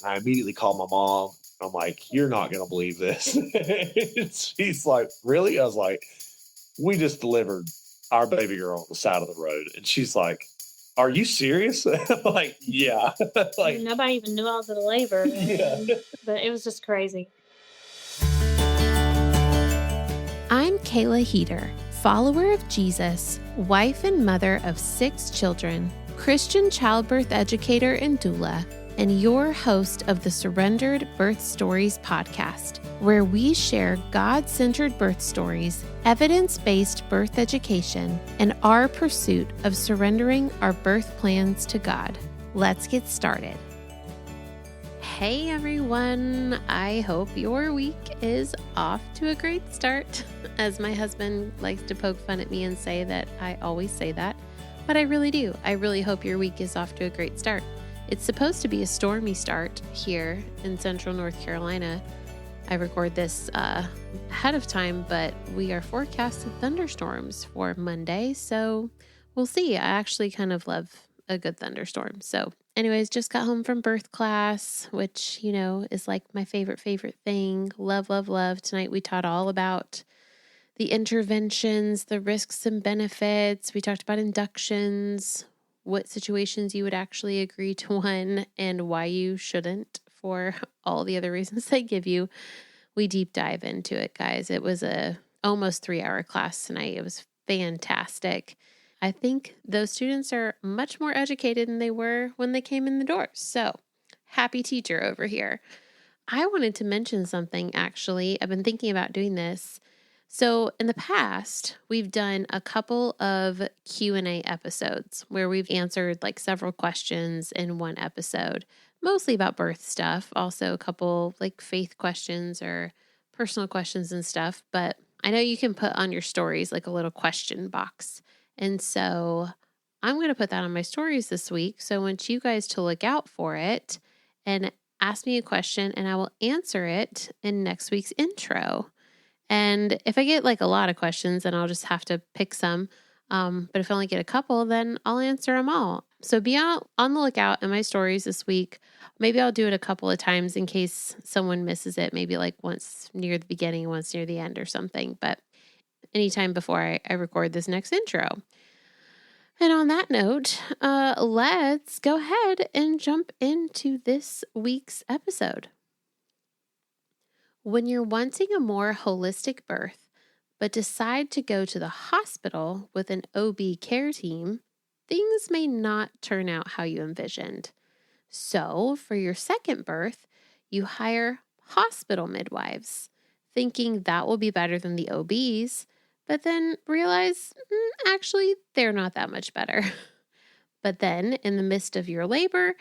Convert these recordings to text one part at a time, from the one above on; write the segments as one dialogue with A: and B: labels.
A: I immediately called my mom. I'm like, you're not going to believe this. And she's like, really? I was like, we just delivered our baby girl on the side of the road. And she's like, are you serious? I'm like, yeah. Like,
B: Nobody even knew I was in labor,
A: yeah.
B: but it was just crazy.
C: I'm Kayla Heater, follower of Jesus, wife and mother of 6 children, Christian childbirth educator and doula, and your host of the Surrendered Birth Stories podcast, where we share God-centered birth stories, evidence-based birth education, and our pursuit of surrendering our birth plans to God. Let's get started. Hey everyone, I hope your week is off to a great start. As my husband likes to poke fun at me and say that I always say that, but I really do. I really hope your week is off to a great start. It's supposed to be a stormy start here in central North Carolina. I record this ahead of time, but we are forecasted thunderstorms for Monday, so we'll see. I actually kind of love a good thunderstorm. So anyways, just got home from birth class, which, is like my favorite thing. Love, love, love. Tonight we taught all about the interventions, the risks and benefits. We talked about inductions, what situations you would actually agree to one, and why you shouldn't for all the other reasons they give you. We deep dive into it, guys. It was a almost 3-hour class tonight. It was fantastic. I think those students are much more educated than they were when they came in the door. So, happy teacher over here. I wanted to mention something, actually. I've been thinking about doing this. So, in the past, we've done a couple of Q&A episodes where we've answered like several questions in one episode, mostly about birth stuff, also a couple like faith questions or personal questions and stuff. But I know you can put on your stories like a little question box. And so I'm going to put that on my stories this week. So I want you guys to look out for it and ask me a question and I will answer it in next week's intro. And if I get like a lot of questions, then I'll just have to pick some. But if I only get a couple, then I'll answer them all. So be out on the lookout in my stories this week. Maybe I'll do it a couple of times in case someone misses it. Maybe like once near the beginning, once near the end or something. But anytime before I record this next intro. And on that note, let's go ahead and jump into this week's episode. When you're wanting a more holistic birth, but decide to go to the hospital with an OB care team, things may not turn out how you envisioned. So, for your second birth, you hire hospital midwives, thinking that will be better than the OBs, but then realize, actually, they're not that much better. But then, in the midst of your labor,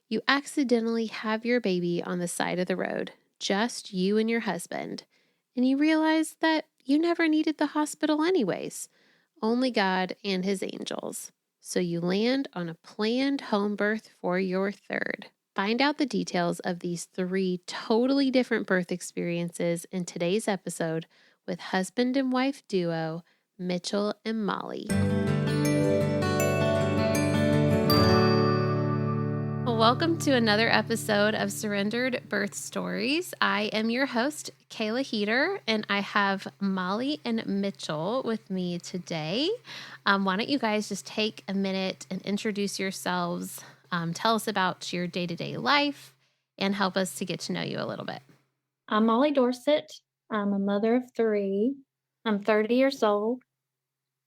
C: you accidentally have your baby on the side of the road, just you and your husband, and you realize that you never needed the hospital anyways, only God and his angels. So you land on a planned home birth for your third. Find out the details of these 3 totally different birth experiences in today's episode with husband and wife duo, Mitchell and Molly. Welcome to another episode of Surrendered Birth Stories. I am your host, Kayla Heater, and I have Molly and Mitchell with me today. Why don't you guys just take a minute and introduce yourselves, tell us about your day-to-day life, and help us to get to know you a little bit.
B: I'm Molly Dorset. I'm a mother of 3. I'm 30 years old,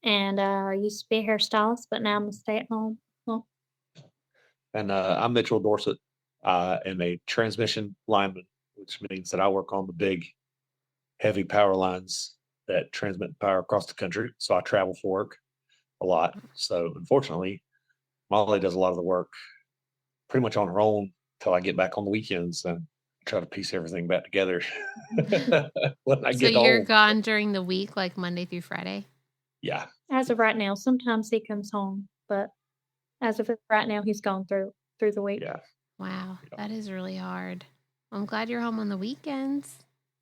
B: and I used to be a hairstylist, but now I'm a stay-at-home.
A: And I'm Mitchell Dorset. I am a transmission lineman, which means that I work on the big, heavy power lines that transmit power across the country. So I travel for work a lot. So unfortunately, Molly does a lot of the work pretty much on her own till I get back on the weekends and try to piece everything back together when I
C: So
A: get
C: you're
A: home.
C: gone during the week, like Monday through Friday?
A: Yeah.
B: As of right now, sometimes he comes home, but as of right now, he's gone through the week.
A: Yeah.
C: Wow, that is really hard. I'm glad you're home on the weekends.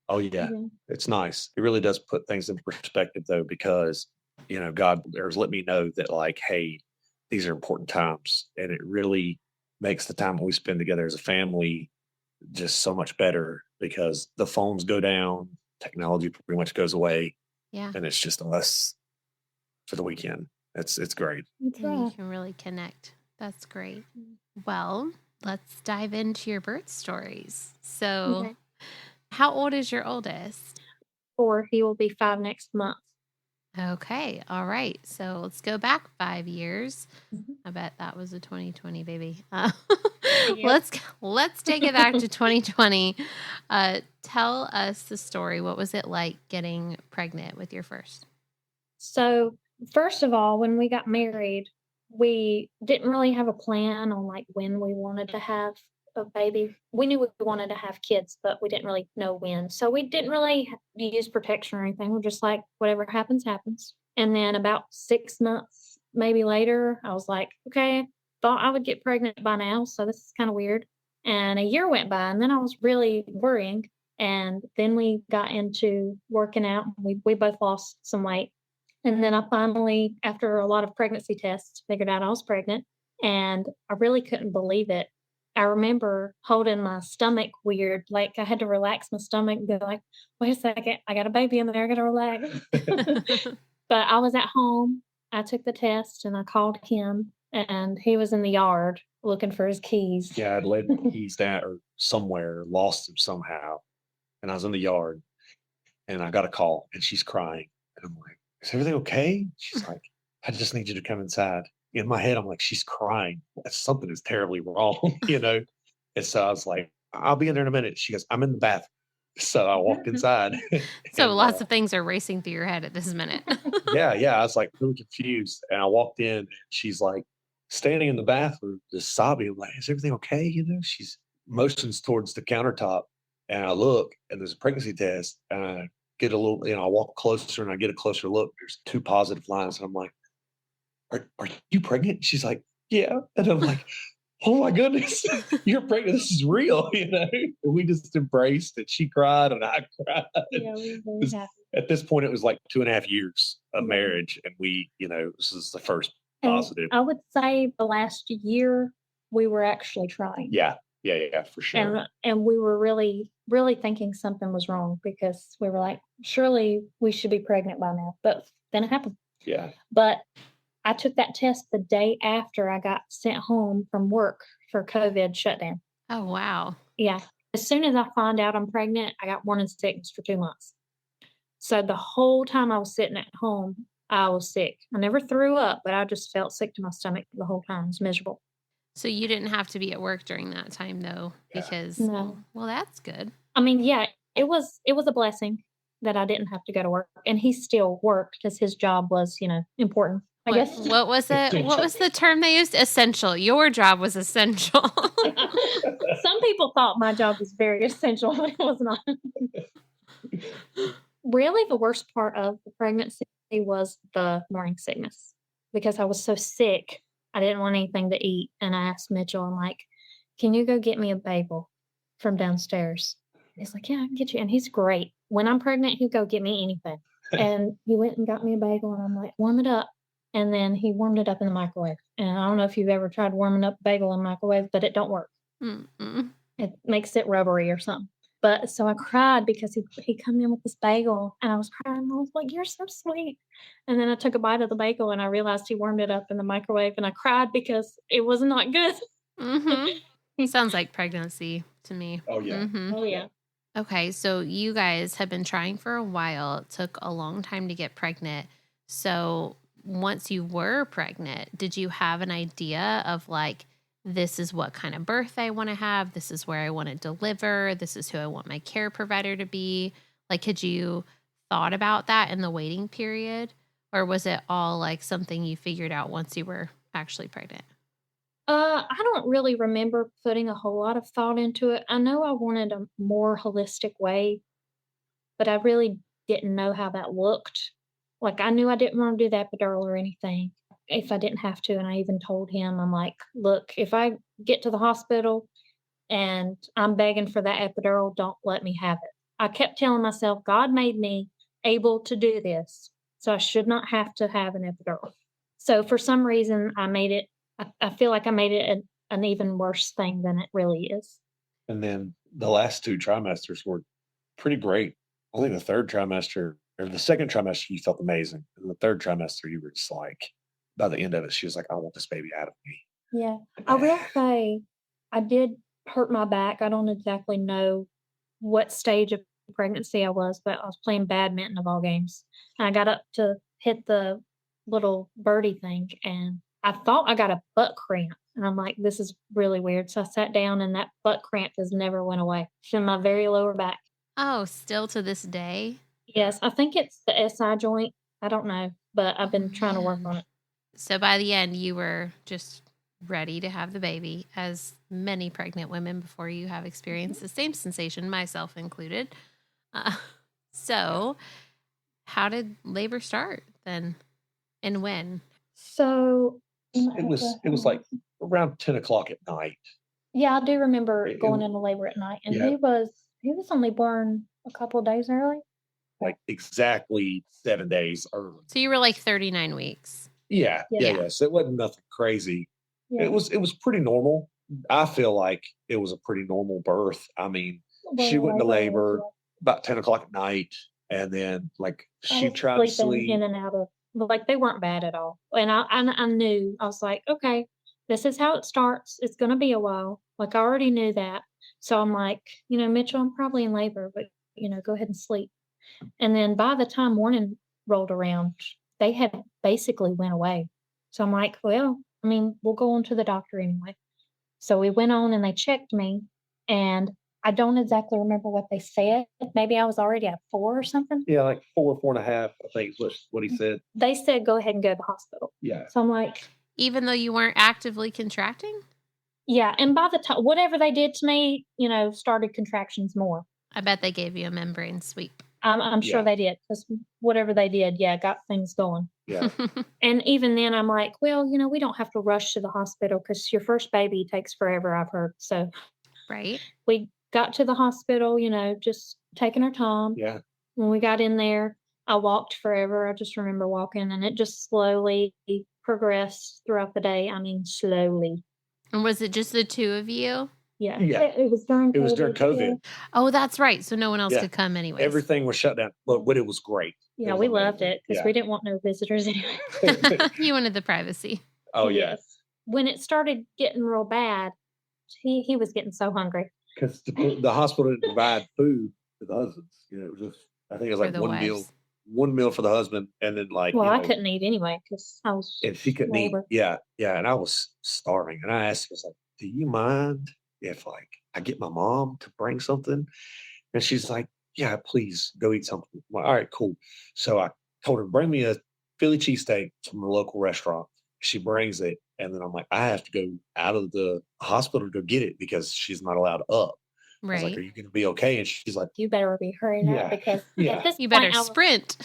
A: Oh, yeah. It's nice. It really does put things into perspective, though, because, God has let me know that, like, hey, these are important times. And it really makes the time that we spend together as a family just so much better because the phones go down, technology pretty much goes away,
C: Yeah.
A: and it's just us for the weekend. It's great.
B: That's
C: And you
B: right.
C: can really connect. That's great. Well, let's dive into your birth stories. So,
B: Okay.
C: how old is your oldest?
B: 4, he will be 5 next month.
C: Okay. All right. So let's go back 5 years.
B: Mhm.
C: I bet that was a 2020 baby.
B: Yep.
C: Let's take it back to 2020. Tell us the story. What was it like getting pregnant with your first?
B: So, first of all, when we got married, we didn't really have a plan on like when we wanted to have a baby. We knew we wanted to have kids, but we didn't really know when. So, we didn't really use protection or anything. We're just like, whatever happens, happens. And then about 6 months, maybe later, I was like, okay, thought I would get pregnant by now. So, this is kind of weird. And a year went by, and then I was really worrying. And then we got into working out. We both lost some weight. And then I finally, after a lot of pregnancy tests, figured out I was pregnant, and I really couldn't believe it. I remember holding my stomach weird, like I had to relax my stomach and be like, wait a second, I got a baby in there, I gotta relax. But I was at home, I took the test and I called him, and he was in the yard looking for his keys.
A: Yeah, I'd laid the keys down or somewhere, lost them somehow, and I was in the yard, and I got a call, and she's crying, and I'm like, "Is everything okay?" She's like, "I just need you to come inside." In my head, I'm like, "She's crying. That's something is terribly wrong," you know. And so I was like, "I'll be in there in a minute." She goes, "I'm in the bathroom." So I walk inside,
C: So
A: and
C: lots of things are racing through your head at this minute.
A: yeah, I was like really confused, and I walked in, and she's like standing in the bathroom, just sobbing. I'm like, "Is everything okay?" You know, she's motions towards the countertop, and I look, and there's a pregnancy test, and I get a little, I walk closer, and I get a closer look. There's 2 positive lines, and I'm like, are you pregnant?" She's like, "Yeah," and I'm like, "Oh my goodness, you're pregnant. This is real," you know. And we just embraced, and she cried, and I cried.
B: Yeah, we were very
A: 'Cause
B: happy.
A: at this point, it was like 2.5 years of
B: Yeah.
A: marriage, and we, this is the first
B: And
A: positive.
B: I would say the last year we were actually trying.
A: Yeah, for sure.
B: And we were really, really thinking something was wrong because we were like, surely we should be pregnant by now. But then it happened.
A: Yeah.
B: But I took that test the day after I got sent home from work for COVID shutdown.
C: Oh, wow.
B: Yeah. As soon as I find out I'm pregnant, I got morning sickness for 2 months. So the whole time I was sitting at home, I was sick. I never threw up, but I just felt sick to my stomach the whole time. It was miserable.
C: So you didn't have to be at work during that time though,
A: Yeah.
C: because
B: No.
C: well, that's good.
B: I mean, yeah, it was a blessing that I didn't have to go to work, and he still worked because his job was, important. I guess.
C: What was it? What was the term they used? Essential. Your job was essential.
B: Some people thought my job was very essential, but it was not. Really, the worst part of the pregnancy was the morning sickness because I was so sick. I didn't want anything to eat, and I asked Mitchell, I'm like, "Can you go get me a bagel from downstairs?" He's like, "Yeah, I can get you." And he's great. When I'm pregnant, he'll go get me anything. And he went and got me a bagel, and I'm like, "Warm it up." And then he warmed it up in the microwave. And I don't know if you've ever tried warming up bagel in the microwave, but it don't work.
C: Mm-mm.
B: It makes it rubbery or something. But so I cried because he come in with this bagel, and I was crying. I was like, "You're so sweet." And then I took a bite of the bagel, and I realized he warmed it up in the microwave, and I cried because it was not good.
C: Mm-hmm. Sounds like pregnancy to me.
A: Oh, yeah.
C: Mm-hmm.
B: Oh, yeah.
C: Okay, so you guys have been trying for a while. It took a long time to get pregnant. So once you were pregnant, did you have an idea of like, this is what kind of birth I want to have? This is where I want to deliver. This is who I want my care provider to be. Like, had you thought about that in the waiting period? Or was it all like something you figured out once you were actually pregnant?
B: I don't really remember putting a whole lot of thought into it. I know I wanted a more holistic way, but I really didn't know how that looked. Like, I knew I didn't want to do the epidural or anything if I didn't have to. And I even told him, I'm like, "Look, if I get to the hospital and I'm begging for that epidural, don't let me have it." I kept telling myself, God made me able to do this, so I should not have to have an epidural. So for some reason, I feel like I made it an even worse thing than it really is.
A: And then the last 2 trimesters were pretty great. Only the 3rd trimester or the 2nd trimester, you felt amazing. And the 3rd trimester, you were just like, by the end of it, she was like, I want this baby out of me.
B: Yeah. I will say I did hurt my back. I don't exactly know what stage of pregnancy I was, but I was playing badminton of all games. And I got up to hit the little birdie thing and I thought I got a butt cramp. And I'm like, this is really weird. So I sat down and that butt cramp has never went away. It's in my very lower back.
C: Oh, still to this day?
B: Yes, I think it's the SI joint. I don't know, but I've been trying to work on it.
C: So by the end, you were just ready to have the baby, as many pregnant women before you have experienced the same sensation, myself included. So how did labor start then, and when?
B: So
A: It was like around 10 o'clock at night.
B: yeah, I do remember
A: It-
B: going
A: it-
B: into labor at night, and
A: Yeah.
B: he was only born a couple of days early.
A: Like exactly 7 days early.
C: So you were like 39 weeks.
A: Yeah.
B: Yeah.
A: So it wasn't nothing crazy.
B: Yeah.
A: It was pretty normal. I feel like it was a pretty normal birth. I mean, she went into labor about 10 o'clock at night, and then like
B: I
A: she
B: was
A: tried to
B: sleeping
A: sleep.
B: in and out of, like they weren't bad at all. And I knew, I was like, okay, this is how it starts. It's going to be a while. Like I already knew that. So I'm like, Mitchell, I'm probably in labor, but go ahead and sleep. And then by the time morning rolled around, they had basically went away. So I'm like, well, I mean, we'll go on to the doctor anyway. So we went on and they checked me, and I don't exactly remember what they said. Maybe I was already at 4 or something.
A: Yeah, like 4.5, I think was what he said.
B: They said, go ahead and go to the hospital.
A: Yeah.
B: So I'm like,
C: Even though you weren't actively contracting?
B: yeah. And by the time, whatever they did to me, started contractions more.
C: I bet they gave you a membrane sweep.
B: I'm sure
A: Yeah.
B: they did, because whatever they did, got things going.
A: Yeah.
B: And even then, I'm like, well, we don't have to rush to the hospital because your first baby takes forever, I've heard. So
C: Right.
B: we got to the hospital, just taking our time.
A: Yeah.
B: When we got in there, I walked forever. I just remember walking, and it just slowly progressed throughout the day. I mean, slowly.
C: And was it just the two of you?
B: Yeah.
A: Yeah.
B: It was during COVID.
A: It was during COVID.
C: Oh, that's right. So no one else
A: Yeah.
C: could come anyways.
A: Everything was shut down, but it was great.
B: Yeah,
A: was
B: we loved
A: amazing.
B: it because
A: Yeah.
B: we didn't want no visitors anyway.
C: You wanted the privacy.
A: Oh yeah,
B: Yes. When it started getting real bad, he was getting so hungry.
A: because the hospital didn't provide food for the husbands. It was just, I think it was
C: For
A: like
C: the wives.
A: one meal for the husband, and then like
B: Well, I couldn't eat anyway because I was
A: and she couldn't
B: labor.
A: eat. Yeah, and I was starving, and I asked her, I was like, "Do you mind if like I get my mom to bring something?" And she's like, "Yeah, please go eat something." I'm like, all right, cool. So I told her, bring me a Philly cheesesteak from the local restaurant. She brings it, and then I'm like, I have to go out of the hospital to go get it because she's not allowed up. I was like,
C: Right.
A: are you going to be okay? And she's like,
B: You better be hurrying
A: Yeah.
B: up because
A: Yeah.
B: at this
C: You
B: point,
C: better sprint.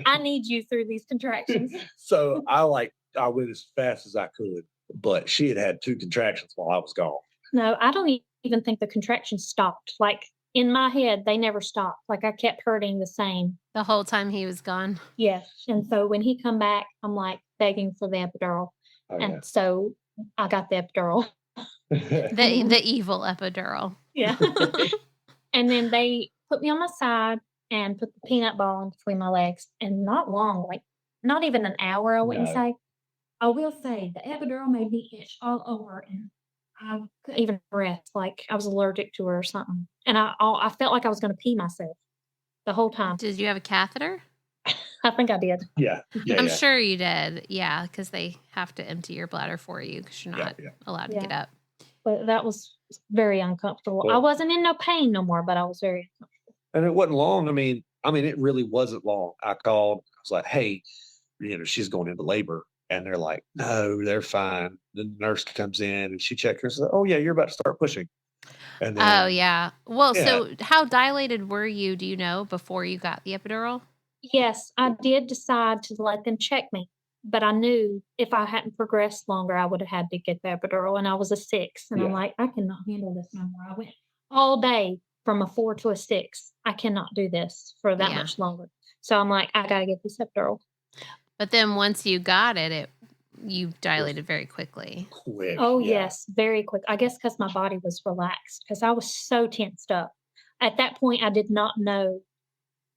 B: I need you through these contractions.
A: So I went as fast as I could, but she had 2 contractions while I was gone.
B: No, I don't even think the contractions stopped. Like in my head, they never stopped. Like I kept hurting the same.
C: The whole time he was gone.
B: Yeah. And so when he come back, I'm like begging for the epidural.
A: Oh,
B: And so I got the epidural.
C: The evil epidural.
B: Yeah. And then they put me on my side and put the peanut ball in between my legs. And not long, like not even an hour, I wouldn't
A: No.
B: say. I will say the epidural made me itch all over, and I couldn't even breathe. Like I was allergic to her or something. And I felt like I was going to pee myself the whole time.
C: Did you have a catheter?
B: I think I did.
A: Yeah.
C: I'm sure you did. Yeah, because they have to empty your bladder for you because you're not allowed to
B: Yeah.
C: get up.
B: But that was very uncomfortable. I
A: Well-
B: wasn't in no pain no more, but I was very uncomfortable.
A: And it wasn't long. I mean, it really wasn't long. I called. I was like, "Hey, she's going into labor," and they're like, "No, they're fine." The nurse comes in and she checked her and said, "Oh yeah, you're about to start pushing." And then,
C: Oh, yeah. Well,
A: Yeah.
C: so how dilated were you, do you know, before you got the epidural?
B: Yes, I did decide to let them check me, but I knew if I hadn't progressed longer, I would have had to get the epidural, and I was a 6, and I'm
A: Yeah.
B: like, I cannot handle this no more. I went all day from a 4 to a 6. I cannot do this for that
C: Yeah.
B: much longer. So I'm like, I gotta get this epidural.
C: But then once you got it, you dilated very quickly.
A: quick.
B: Oh,
A: Yeah.
B: yes, very quick. I guess because my body was relaxed because I was so tensed up. At that point, I did not know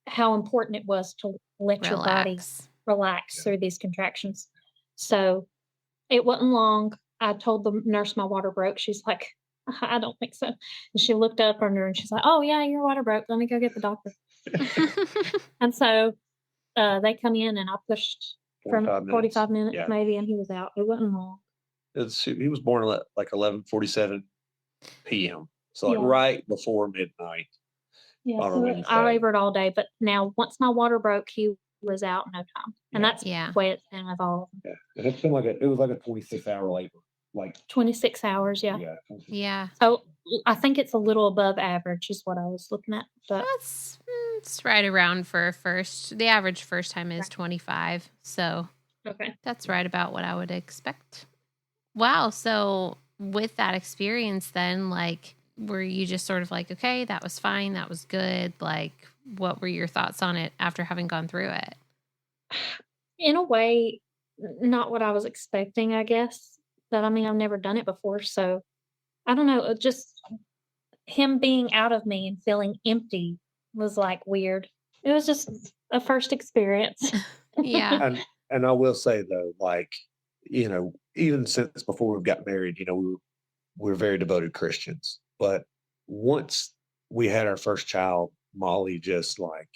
B: how important it was to let your body relax
A: Yeah.
B: through these contractions. So it wasn't long. I told the nurse my water broke. She's like, I don't think so. And she looked up on her and she's like, oh, yeah, your water broke. Let me go get the doctor. And so they come in and I pushed from 45 minutes
A: Yeah.
B: maybe, and he was out. It wasn't long.
A: He was born at like 11:47 p.m. So like
B: Yeah.
A: right before midnight.
B: Yeah,
A: on a
B: so
A: Wednesday.
B: I labored all day, but now once my water broke, he was out in no time. And
A: Yeah.
B: that's the way it's been with all of them.
A: Yeah. And it's been like it was like a 26-hour labor. Like
B: 26 hours, yeah.
A: yeah.
C: Yeah.
B: So I think it's a little above average is what I was looking at. But
C: That's it's right around for a first. The average first time is 25. So
B: okay.
C: that's right about what I would expect. Wow. So with that experience then, like, were you just sort of like, okay, that was fine, that was good? Like, what were your thoughts on it after having gone through it?
B: In a way, not what I was expecting, I guess. But I mean, I've never done it before. So I don't know. Just him being out of me and feeling empty was like weird. It was just a first experience.
C: Yeah.
A: And I will say though, like, you know, even since before we got married, you know, we're very devoted Christians. But once we had our first child, Molly just like,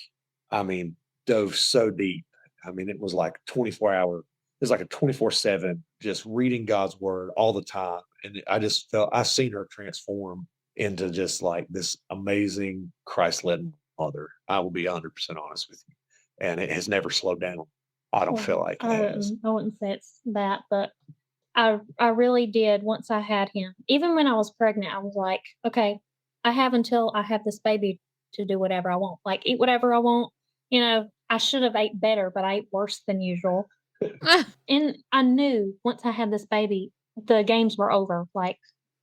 A: I mean, dove so deep. I mean, it was like 24-hour, it was like a 24/7, just reading God's word all the time. And I just felt I seen her transform into just like this amazing Christ-led mother. I will be 100% honest with you. And it has never slowed down. I don't feel like it has.
B: I wouldn't say it's that, but I really did once I had him. Even when I was pregnant, I was like, okay, I have until I have this baby to do whatever I want. Like eat whatever I want. You know, I should have ate better, but I ate worse than usual. And I knew once I had this baby, the games were over. Like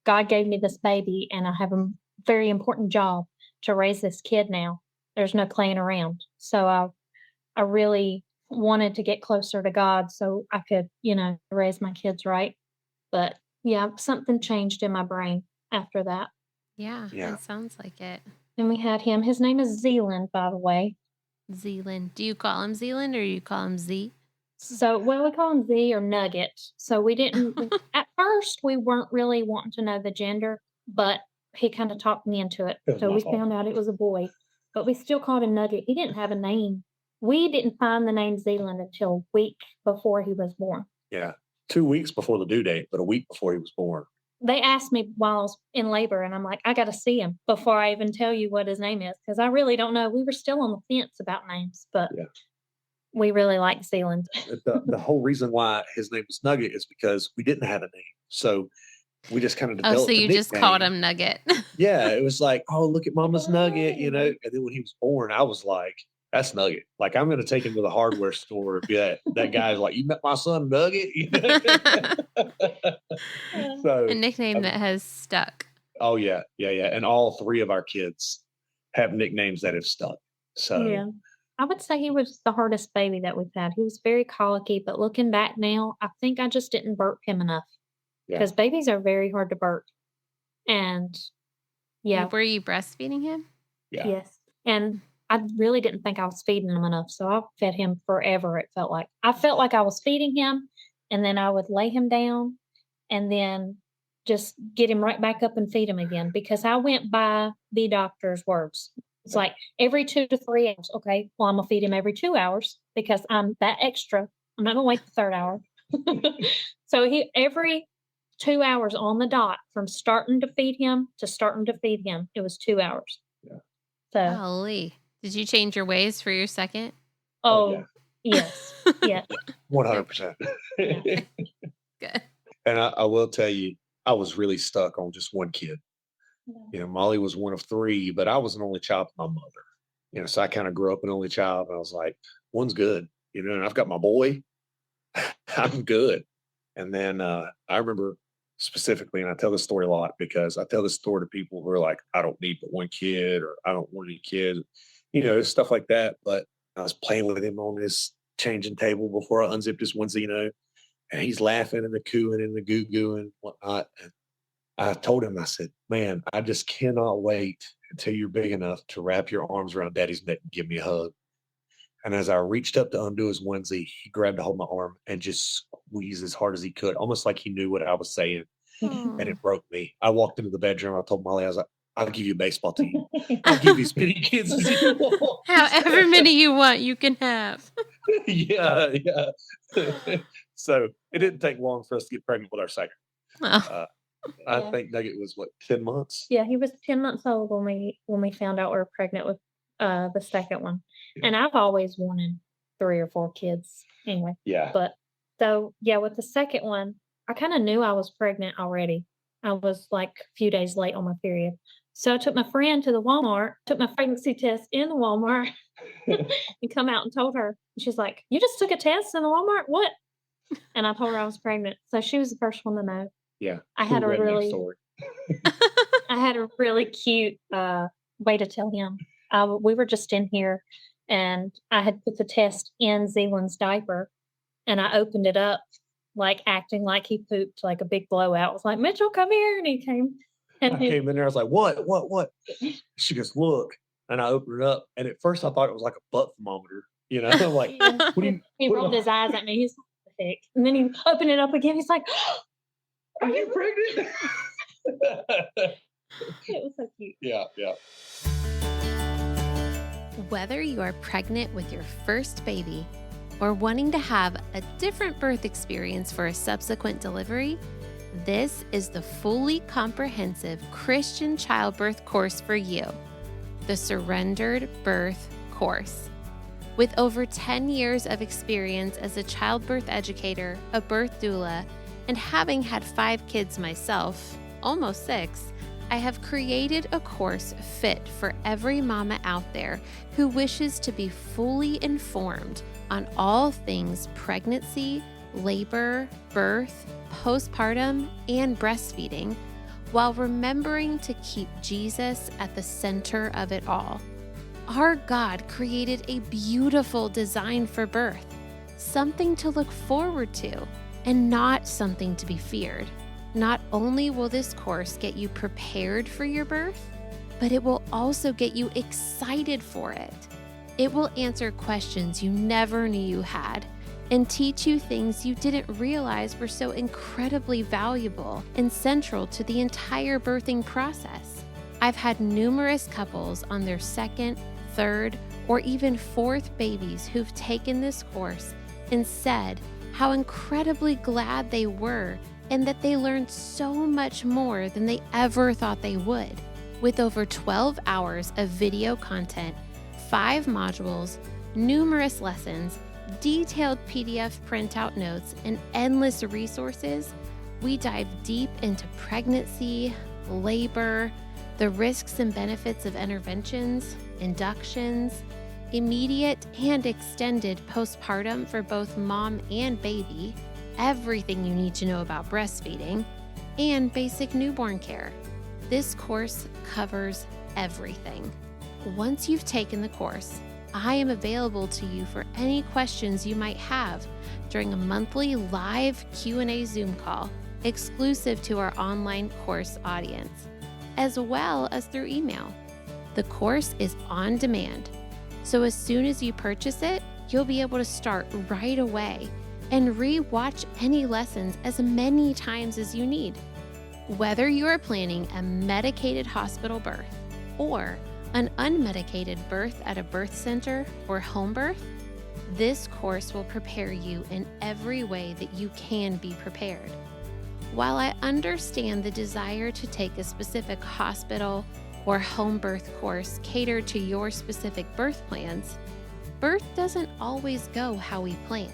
B: God gave me this baby and I have a very important job to raise this kid now. There's no playing around. So I really wanted to get closer to God so I could, you know, raise my kids right. But yeah, something changed in my brain after that.
C: Yeah.
A: Yeah.
C: It sounds like it.
B: And we had him. His name is Zealand, by the way.
C: Zealand. Do you call him Zealand or you call him Z?
B: So, well, we call him Z or Nugget. So we didn't, at first, we weren't really wanting to know the gender, but he kind of talked me into it.
A: It was
B: So
A: my
B: we
A: fault.
B: found out it was a boy, but we still called him Nugget. He didn't have a name. We didn't find the name Zealand until a week before he was born.
A: Yeah. 2 weeks before the due date, but a week before he was born.
B: They asked me while I was in labor, and I'm like, I got to see him before I even tell you what his name is, because I really don't know. We were still on the fence about names, but
A: Yeah.
B: we really like Zealand.
A: The whole reason why his name was Nugget is because we didn't have a name. So we just kind of
C: Oh,
A: developed
C: so you
A: a
C: just called
A: nickname.
C: him Nugget.
A: Yeah, it was like, oh, look at Mama's Nugget, you know. And then when he was born, I was like, that's Nugget. Like, I'm going to take him to the hardware store. Be that guy's like, you met my son Nugget. You know? So,
C: A nickname that has stuck.
A: oh yeah, and all three of our kids have nicknames that have stuck. So
B: Yeah. I would say he was the hardest baby that we've had. He was very colicky, but looking back now, I think I just didn't burp him enough
A: Yeah.
B: because babies are very hard to burp. And yeah,
C: Were you breastfeeding him?
A: yeah.
B: yes. And I really didn't think I was feeding him enough. So I fed him forever, it felt like. I felt like I was feeding him, and then I would lay him down and then just get him right back up and feed him again because I went by the doctor's words. It's like every 2 to 3 hours. Okay, well, I'm going to feed him every 2 hours because I'm that extra. I'm not going to wait the third hour. So every 2 hours on the dot from starting to feed him to starting to feed him, it was 2 hours.
A: Yeah.
B: So,
C: Holy. Did you change your ways for your second?
B: oh, yes. Yeah.
A: 100%.
C: Good.
A: And I will tell you, I was really stuck on just one kid. You know, Molly was one of three, but I was an only child with my mother. You know, so I kind of grew up an only child, and I was like, one's good. You know, and I've got my boy. I'm good. And then I remember specifically, and I tell this story a lot because I tell this story to people who are like, I don't need but one kid, or I don't want any kids, you know, stuff like that. But I was playing with him on his changing table before I unzipped his onesie, you know, And he's laughing and the cooing and the goo-gooing and whatnot. And I told him, I said, man, I just cannot wait until you're big enough to wrap your arms around daddy's neck and give me a hug. And as I reached up to undo his onesie, he grabbed a hold of my arm and just squeezed as hard as he could, almost like he knew what I was saying. And
C: Aw.
A: it broke me. I walked into the bedroom. I told Molly, I was like, I'll give you a baseball team. I'll give you as many kids as you want.
C: However many you want, you can have.
A: Yeah. So it didn't take long for us to get pregnant with our second.
C: Oh.
A: I
B: Yeah.
A: think Nugget was 10 months.
B: Yeah, he was 10 months old when we found out we were pregnant with the second one.
A: Yeah.
B: And I've always wanted 3 or 4 kids anyway.
A: Yeah.
B: But so yeah, with the second one, I kind of knew I was pregnant already. I was like a few days late on my period. So I took my friend to the Walmart, took my pregnancy test in the Walmart and come out and told her. And she's like, "You just took a test in the Walmart? What?" And I told her I was pregnant. So she was the first one to know.
A: Yeah.
B: I had a
A: Cool redneck
B: really
A: story.
B: I had a really cute way to tell him. We were just in here and I had put the test in Zealand's diaper and I opened it up, like acting like he pooped like a big blowout. I was like, "Mitchell, come here." And he came.
A: I
B: And
A: came in there. I was like, what? She goes, look. And I opened it up. And at first I thought it was like a butt thermometer. I'm like,
B: yeah,
A: what do you,
B: he
A: what
B: rolled his eyes at me. He's like, "What the heck?" And then he opened it up again. He's like,
A: are you pregnant?
B: it was so cute.
A: Yeah.
C: Whether you are pregnant with your first baby or wanting to have a different birth experience for a subsequent delivery, this is the fully comprehensive Christian childbirth course for you, the Surrendered Birth Course. With over 10 years of experience as a childbirth educator, a birth doula, and having had 5 kids myself, almost 6, I have created a course fit for every mama out there who wishes to be fully informed on all things pregnancy, labor, birth, postpartum, and breastfeeding, while remembering to keep Jesus at the center of it all. Our God created a beautiful design for birth, something to look forward to, and not something to be feared. Not only will this course get you prepared for your birth, but it will also get you excited for it. It will answer questions you never knew you had and teach you things you didn't realize were so incredibly valuable and central to the entire birthing process. I've had numerous couples on their second, third, or even fourth babies who've taken this course and said how incredibly glad they were and that they learned so much more than they ever thought they would. With over 12 hours of video content, 5 modules, numerous lessons, detailed PDF printout notes, and endless resources, we dive deep into pregnancy, labor, the risks and benefits of interventions, inductions, immediate and extended postpartum for both mom and baby, everything you need to know about breastfeeding, and basic newborn care. This course covers everything. Once you've taken the course, I am available to you for any questions you might have during a monthly live Q&A Zoom call exclusive to our online course audience, as well as through email. The course is on demand, so as soon as you purchase it, you'll be able to start right away and re-watch any lessons as many times as you need. Whether you are planning a medicated hospital birth or an unmedicated birth at a birth center or home birth, this course will prepare you in every way that you can be prepared. While I understand the desire to take a specific hospital or home birth course catered to your specific birth plans, birth doesn't always go how we plan.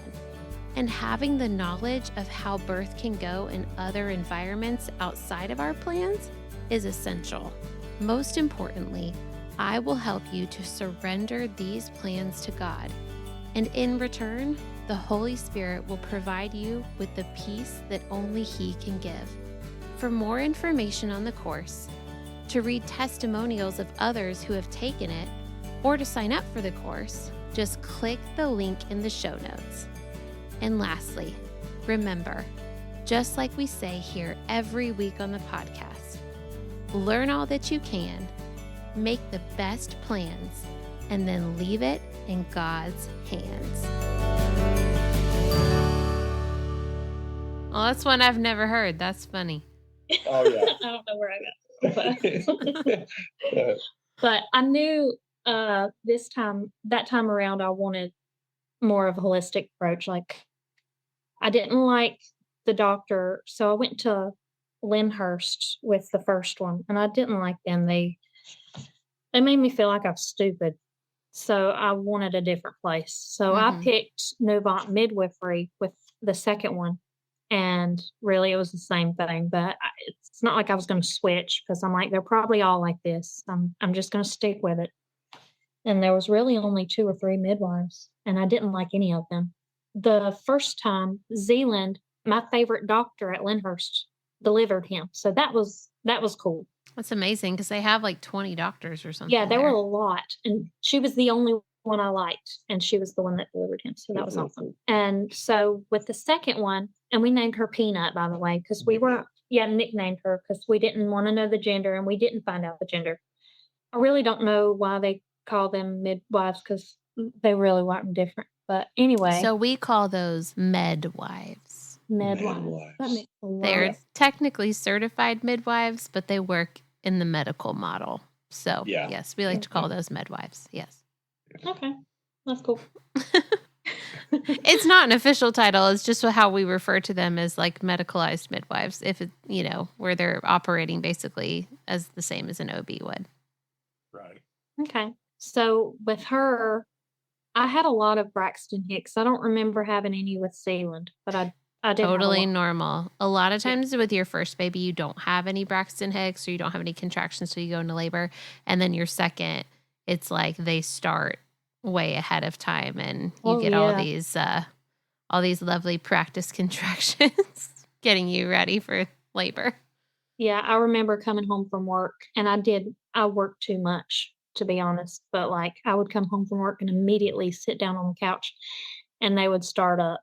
C: And having the knowledge of how birth can go in other environments outside of our plans is essential. Most importantly, I will help you to surrender these plans to God. And in return, the Holy Spirit will provide you with the peace that only He can give. For more information on the course, to read testimonials of others who have taken it, or to sign up for the course, just click the link in the show notes. And lastly, Remember, just like we say here every week on the podcast, learn all that you can, make the best plans, and then leave it in God's hands. Well, that's one I've never heard. That's funny.
A: Oh, yeah.
B: I don't know where I got it. But I knew that time around, I wanted more of a holistic approach. Like, I didn't like the doctor, so I went to Lyndhurst with the first one, and I didn't like them. They made me feel like I was stupid. So I wanted a different place. So I picked Novant Midwifery with the second one. And really, it was the same thing. But it's not like I was going to switch because I'm like, they're probably all like this. I'm just going to stick with it. And there was really only 2 or 3 midwives, and I didn't like any of them. The first time, Zealand, my favorite doctor at Lyndhurst, delivered him. So that was cool.
C: That's amazing because they have like 20 doctors or something.
B: Yeah, there were a lot. And she was the only one I liked, and she was the one that delivered him. So that was awesome. And so with the second one, and we named her Peanut, by the way, because nicknamed her because we didn't want to know the gender, and we didn't find out the gender. I really don't know why they call them midwives because they really weren't different. But anyway.
C: So we call those midwives.
B: Midwives. That makes a lot.
C: They're technically certified midwives, but they work in the medical model. So, yes, we like to call those midwives. Yes.
B: Okay. That's cool.
C: It's not an official title. It's just how we refer to them as like medicalized midwives, if it, where they're operating basically as the same as an OB would.
A: Right.
B: Okay. So with her, I had a lot of Braxton Hicks. I don't remember having any with Zealand, but I did.
C: Totally normal. A lot of times with your first baby, you don't have any Braxton Hicks or you don't have any contractions till you go into labor. And then your second, it's like they start way ahead of time and you get all these lovely practice contractions getting you ready for labor.
B: Yeah, I remember coming home from work, and I worked too much, to be honest, but like I would come home from work and immediately sit down on the couch, and they would start up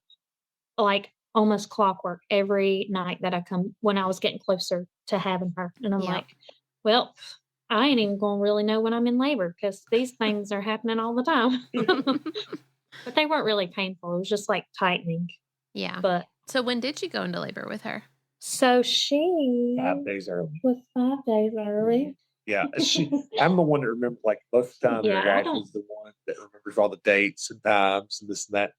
B: like almost clockwork every night that when I was getting closer to having her. And I'm like, well, I ain't even going to really know when I'm in labor because these things are happening all the time. But they weren't really painful. It was just like tightening.
C: Yeah.
B: But
C: so when did you go into labor with her?
B: So she
A: 5 days early.
B: was 5 days early.
A: Yeah, I'm the one that remembers like most of the time. Ashley's the one that remembers all the dates and times and this and that.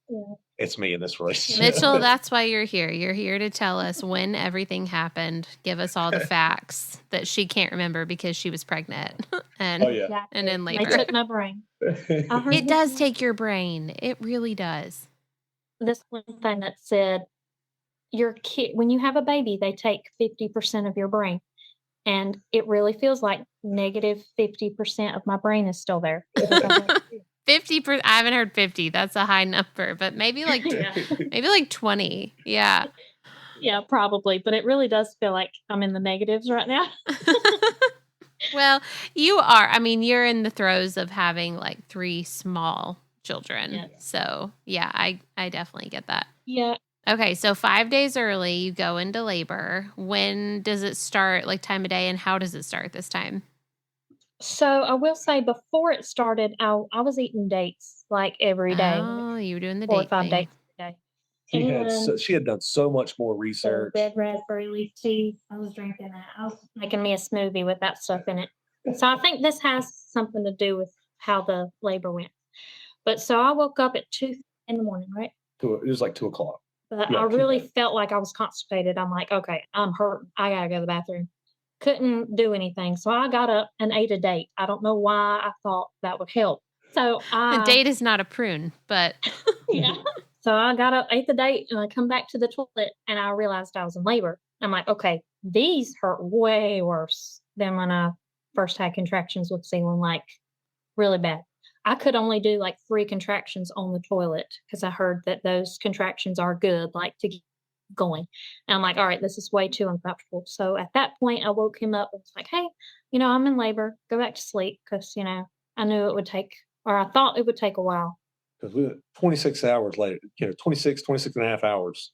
B: Yeah.
A: It's me in this relationship.
C: Mitchell, that's why you're here. You're here to tell us when everything happened. Give us all the facts that she can't remember because she was pregnant and in labor.
B: They took my brain.
C: It does take your brain. It really does.
B: This one thing that said, your kid, when you have a baby, they take 50% of your brain. And it really feels like negative 50% of my brain is still there.
C: 50%. I haven't heard 50. That's a high number, but maybe like 20. Yeah.
B: Yeah, probably. But it really does feel like I'm in the negatives right now.
C: Well, you are. I mean, you're in the throes of having like 3 small children. Yeah. So yeah, I definitely get that.
B: Yeah.
C: Okay, so 5 days early, you go into labor. When does it start, like time of day, and how does it start this time?
B: So I will say before it started, I was eating dates like every day.
C: Oh, you were doing the
B: 4
C: date
B: or 5
C: thing.
B: dates a day.
A: She had done so much more research.
B: Red raspberry leaf tea. I was drinking that. I was making me a smoothie with that stuff in it. So I think this has something to do with how the labor went. But so I woke up at 2 in the morning, right?
A: It was like 2 o'clock.
B: But I really felt like I was constipated. I'm like, okay, I'm hurting. I got to go to the bathroom. Couldn't do anything. So I got up and ate a date. I don't know why I thought that would help. So
C: the date is not a prune, but
B: yeah. So I got up, ate the date, and I come back to the toilet, and I realized I was in labor. I'm like, okay, these hurt way worse than when I first had contractions with Zealand, like really bad. I could only do like 3 contractions on the toilet because I heard that those contractions are good, like to get going. And I'm like, all right, this is way too uncomfortable. So at that point, I woke him up and was like, hey, I'm in labor. Go back to sleep because, I knew it would take, or I thought it would take a while.
A: Because we were 26 hours later, 26 and a half hours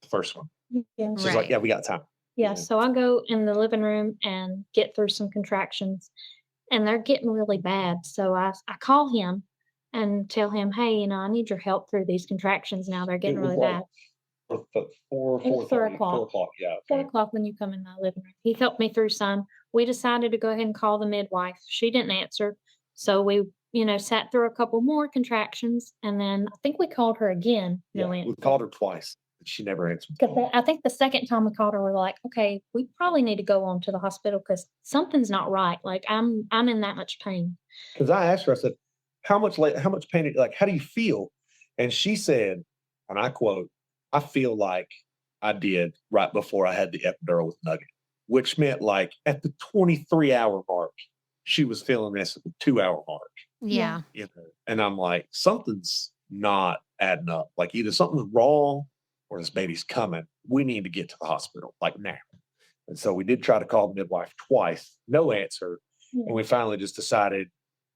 A: the first one.
B: Yeah.
A: She's like,
C: Right.
A: yeah, we got time.
B: Yeah, so I go in the living room and get through some contractions, and they're getting really bad. So I call him and tell him, hey, I need your help through these contractions now. They're getting really bad.
A: 4:30,
B: 4 o'clock.
A: Yeah.
B: 4
A: Okay.
B: o'clock when you come in my living room. He helped me through some. We decided to go ahead and call the midwife. She didn't answer. So we, sat through a couple more contractions, and then I think we called her again.
A: Yeah.
B: No
A: We
B: answer.
A: called her twice. But she never answered.
B: 'Cause I think the second time we called her, we were like, okay, we probably need to go on to the hospital because something's not right. Like I'm in that much pain.
A: Because I asked her, I said, how much pain, like, how do you feel? And she said, and I quote, I feel like I did right before I had the epidural with Nugget, which meant like at the 23-hour mark, she was feeling this at the 2-hour mark.
C: Yeah.
A: And I'm like, something's not adding up. Like either something's wrong or this baby's coming. We need to get to the hospital like now. And so we did try to call the midwife twice, no answer.
B: Yeah.
A: And we finally just decided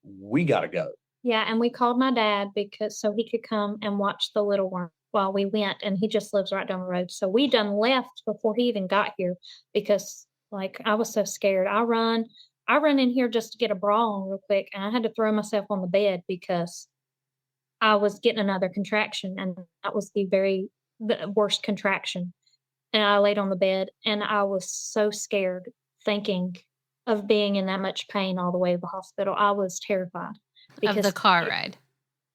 A: we got to go.
B: Yeah, and we called my dad because so he could come and watch the little one while we went, and he just lives right down the road. So we done left before he even got here because like I was so scared. I run in here just to get a bra on real quick, and I had to throw myself on the bed because I was getting another contraction, and that was the worst contraction. And I laid on the bed, and I was so scared thinking of being in that much pain all the way to the hospital. I was terrified.
C: Of the car ride.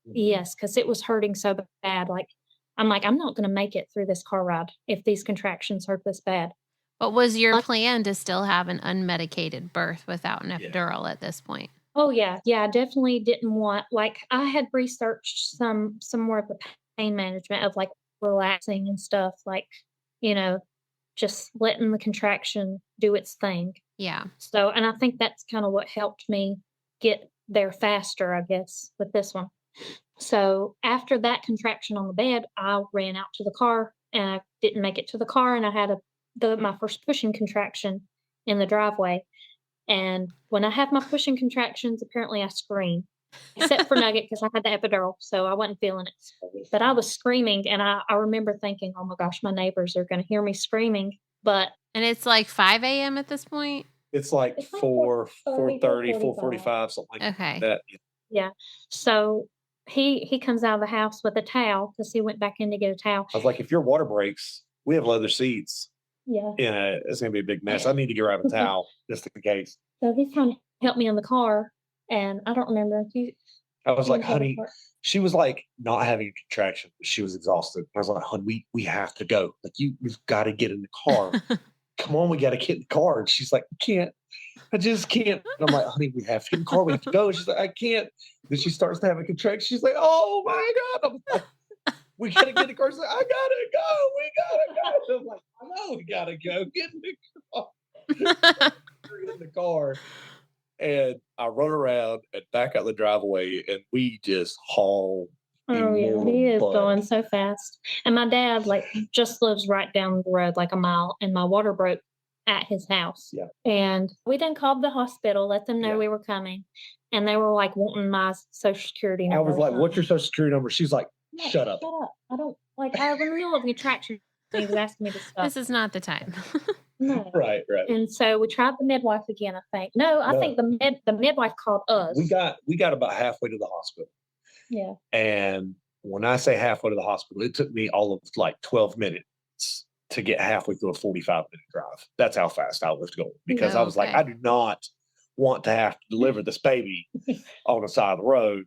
B: Yes, because it was hurting so bad. Like, I'm not going to make it through this car ride if these contractions hurt this bad.
C: But was your plan to still have an unmedicated birth without an epidural at this point?
B: Oh, yeah. Yeah, I definitely didn't want, like, I had researched some more of the pain management of, like, relaxing and stuff, like, just letting the contraction do its thing.
C: Yeah.
B: So, and I think that's kind of what helped me get there faster, I guess, with this one. So after that contraction on the bed, I ran out to the car and I didn't make it to the car, and I had my first pushing contraction in the driveway. And when I have my pushing contractions, apparently I scream, except for Nugget because I had the epidural, so I wasn't feeling it. But I was screaming, and I remember thinking, oh my gosh, my neighbors are going to hear me screaming.
C: And it's like 5 a.m. at this point?
A: It's like 4:30, 4:45, something like that.
B: Yeah. So he comes out of the house with a towel because he went back in to get a towel.
A: I was like, if your water breaks, we have leather seats.
B: Yeah.
A: It's going to be a big mess. I need to get rid of a towel just in case.
B: So he's trying to help me in the car, and I don't remember.
A: I was like, honey, she was like not having a contraction. She was exhausted. I was like, honey, we have to go. Like, we've got to get in the car. Come on, we got to get in the car. And she's like, I just can't. And I'm like, honey, we have to get in the car. We have to go. And she's like, I can't. Then she starts to have a contraction. She's like, oh my God. I'm like, we got to get in the car. She's like, I got to go. We got to go. I'm like, I know we got to go. Get in the car. In the car. And I run around and back out the driveway, and we just haul.
B: Oh yeah, he is going so fast. And my dad just lives right down the road, like a mile, and my water broke at his house.
A: Yeah.
B: And we then called the hospital, let them know we were coming, and they were like wanting my social security number.
A: I was like, "What's your social security number?" She's like, "Shut up."
B: I don't I was in the middle of the attraction. He was asking me to stop.
C: This is not the time.
B: No.
A: Right.
B: And so we tried the midwife again, I think. No, I think the midwife called us.
A: We got about halfway to the hospital.
B: Yeah.
A: And when I say halfway to the hospital, it took me all of like 12 minutes to get halfway through a 45-minute drive. That's how fast I was going, because I was like, I do not want to have to deliver this baby on the side of the road.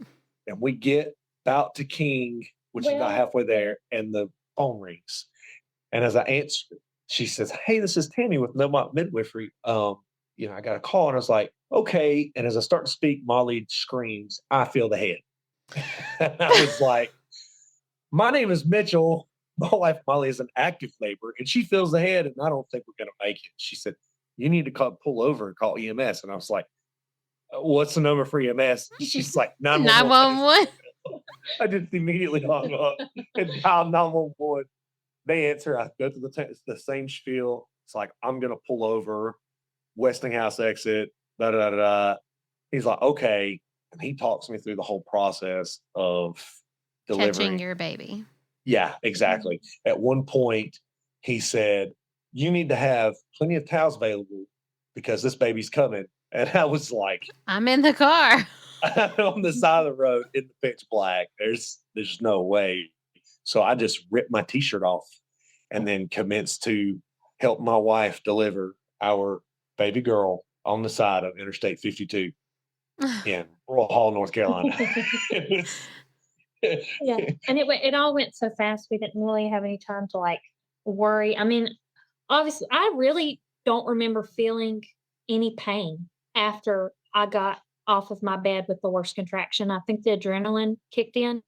A: And we get about to King, which is not halfway there, and the phone rings. And as I answer, she says, "Hey, this is Tammy with No Mop Midwifery. I got a call." And I was like, "Okay." And as I start to speak, Molly screams, "I feel the head." And I was like, "My name is Mitchell. My wife Molly is in active labor, and she feels the head, and I don't think we're going to make it." She said, "You need to pull over and call EMS." And I was like, "What's the number for EMS?" She's like,
C: 911.
A: I just immediately hung up and dialed 911. They answer. I go to the same spiel. It's like, "I'm going to pull over, Westinghouse exit, da da da." He's like, "Okay." And he talks me through the whole process of delivering.
C: Catching your baby.
A: Yeah, exactly. At one point, he said, "You need to have plenty of towels available because this baby's coming." And I was like,
C: I'm in the car.
A: on the side of the road in the pitch black. There's no way. So I just ripped my t-shirt off and then commenced to help my wife deliver our baby girl on the side of Interstate 52 in Rural Hall, North Carolina.
B: Yeah, and it all went so fast. We didn't really have any time to like worry. I mean, obviously, I really don't remember feeling any pain after I got off of my bed with the worst contraction. I think the adrenaline kicked in,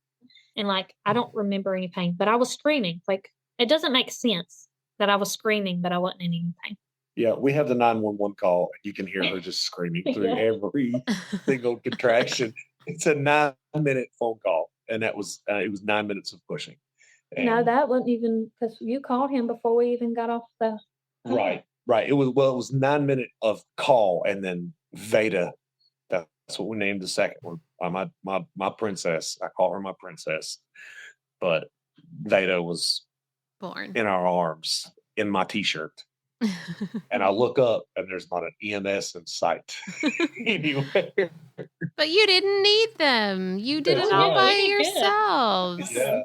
B: and like I don't remember any pain, but I was screaming. Like it doesn't make sense that I was screaming, but I wasn't in any pain.
A: Yeah, we have the 911 call. You can hear her just screaming through
B: Yeah.
A: every single contraction. It's a 9-minute phone call, and that was it was 9 minutes of pushing.
B: No,
A: And-
B: that wasn't even because you called him before we even got off the.
A: right. It was 9 minute of call, and then Veda. That's what we named the second one. My princess. I call her my princess, but Veda was
C: Born.
A: in our arms in my t-shirt. And I look up and there's not an EMS in sight anywhere.
C: But you didn't need them. You did it
A: Yeah.
C: all by
B: We did good.
C: yourselves.
A: Yeah.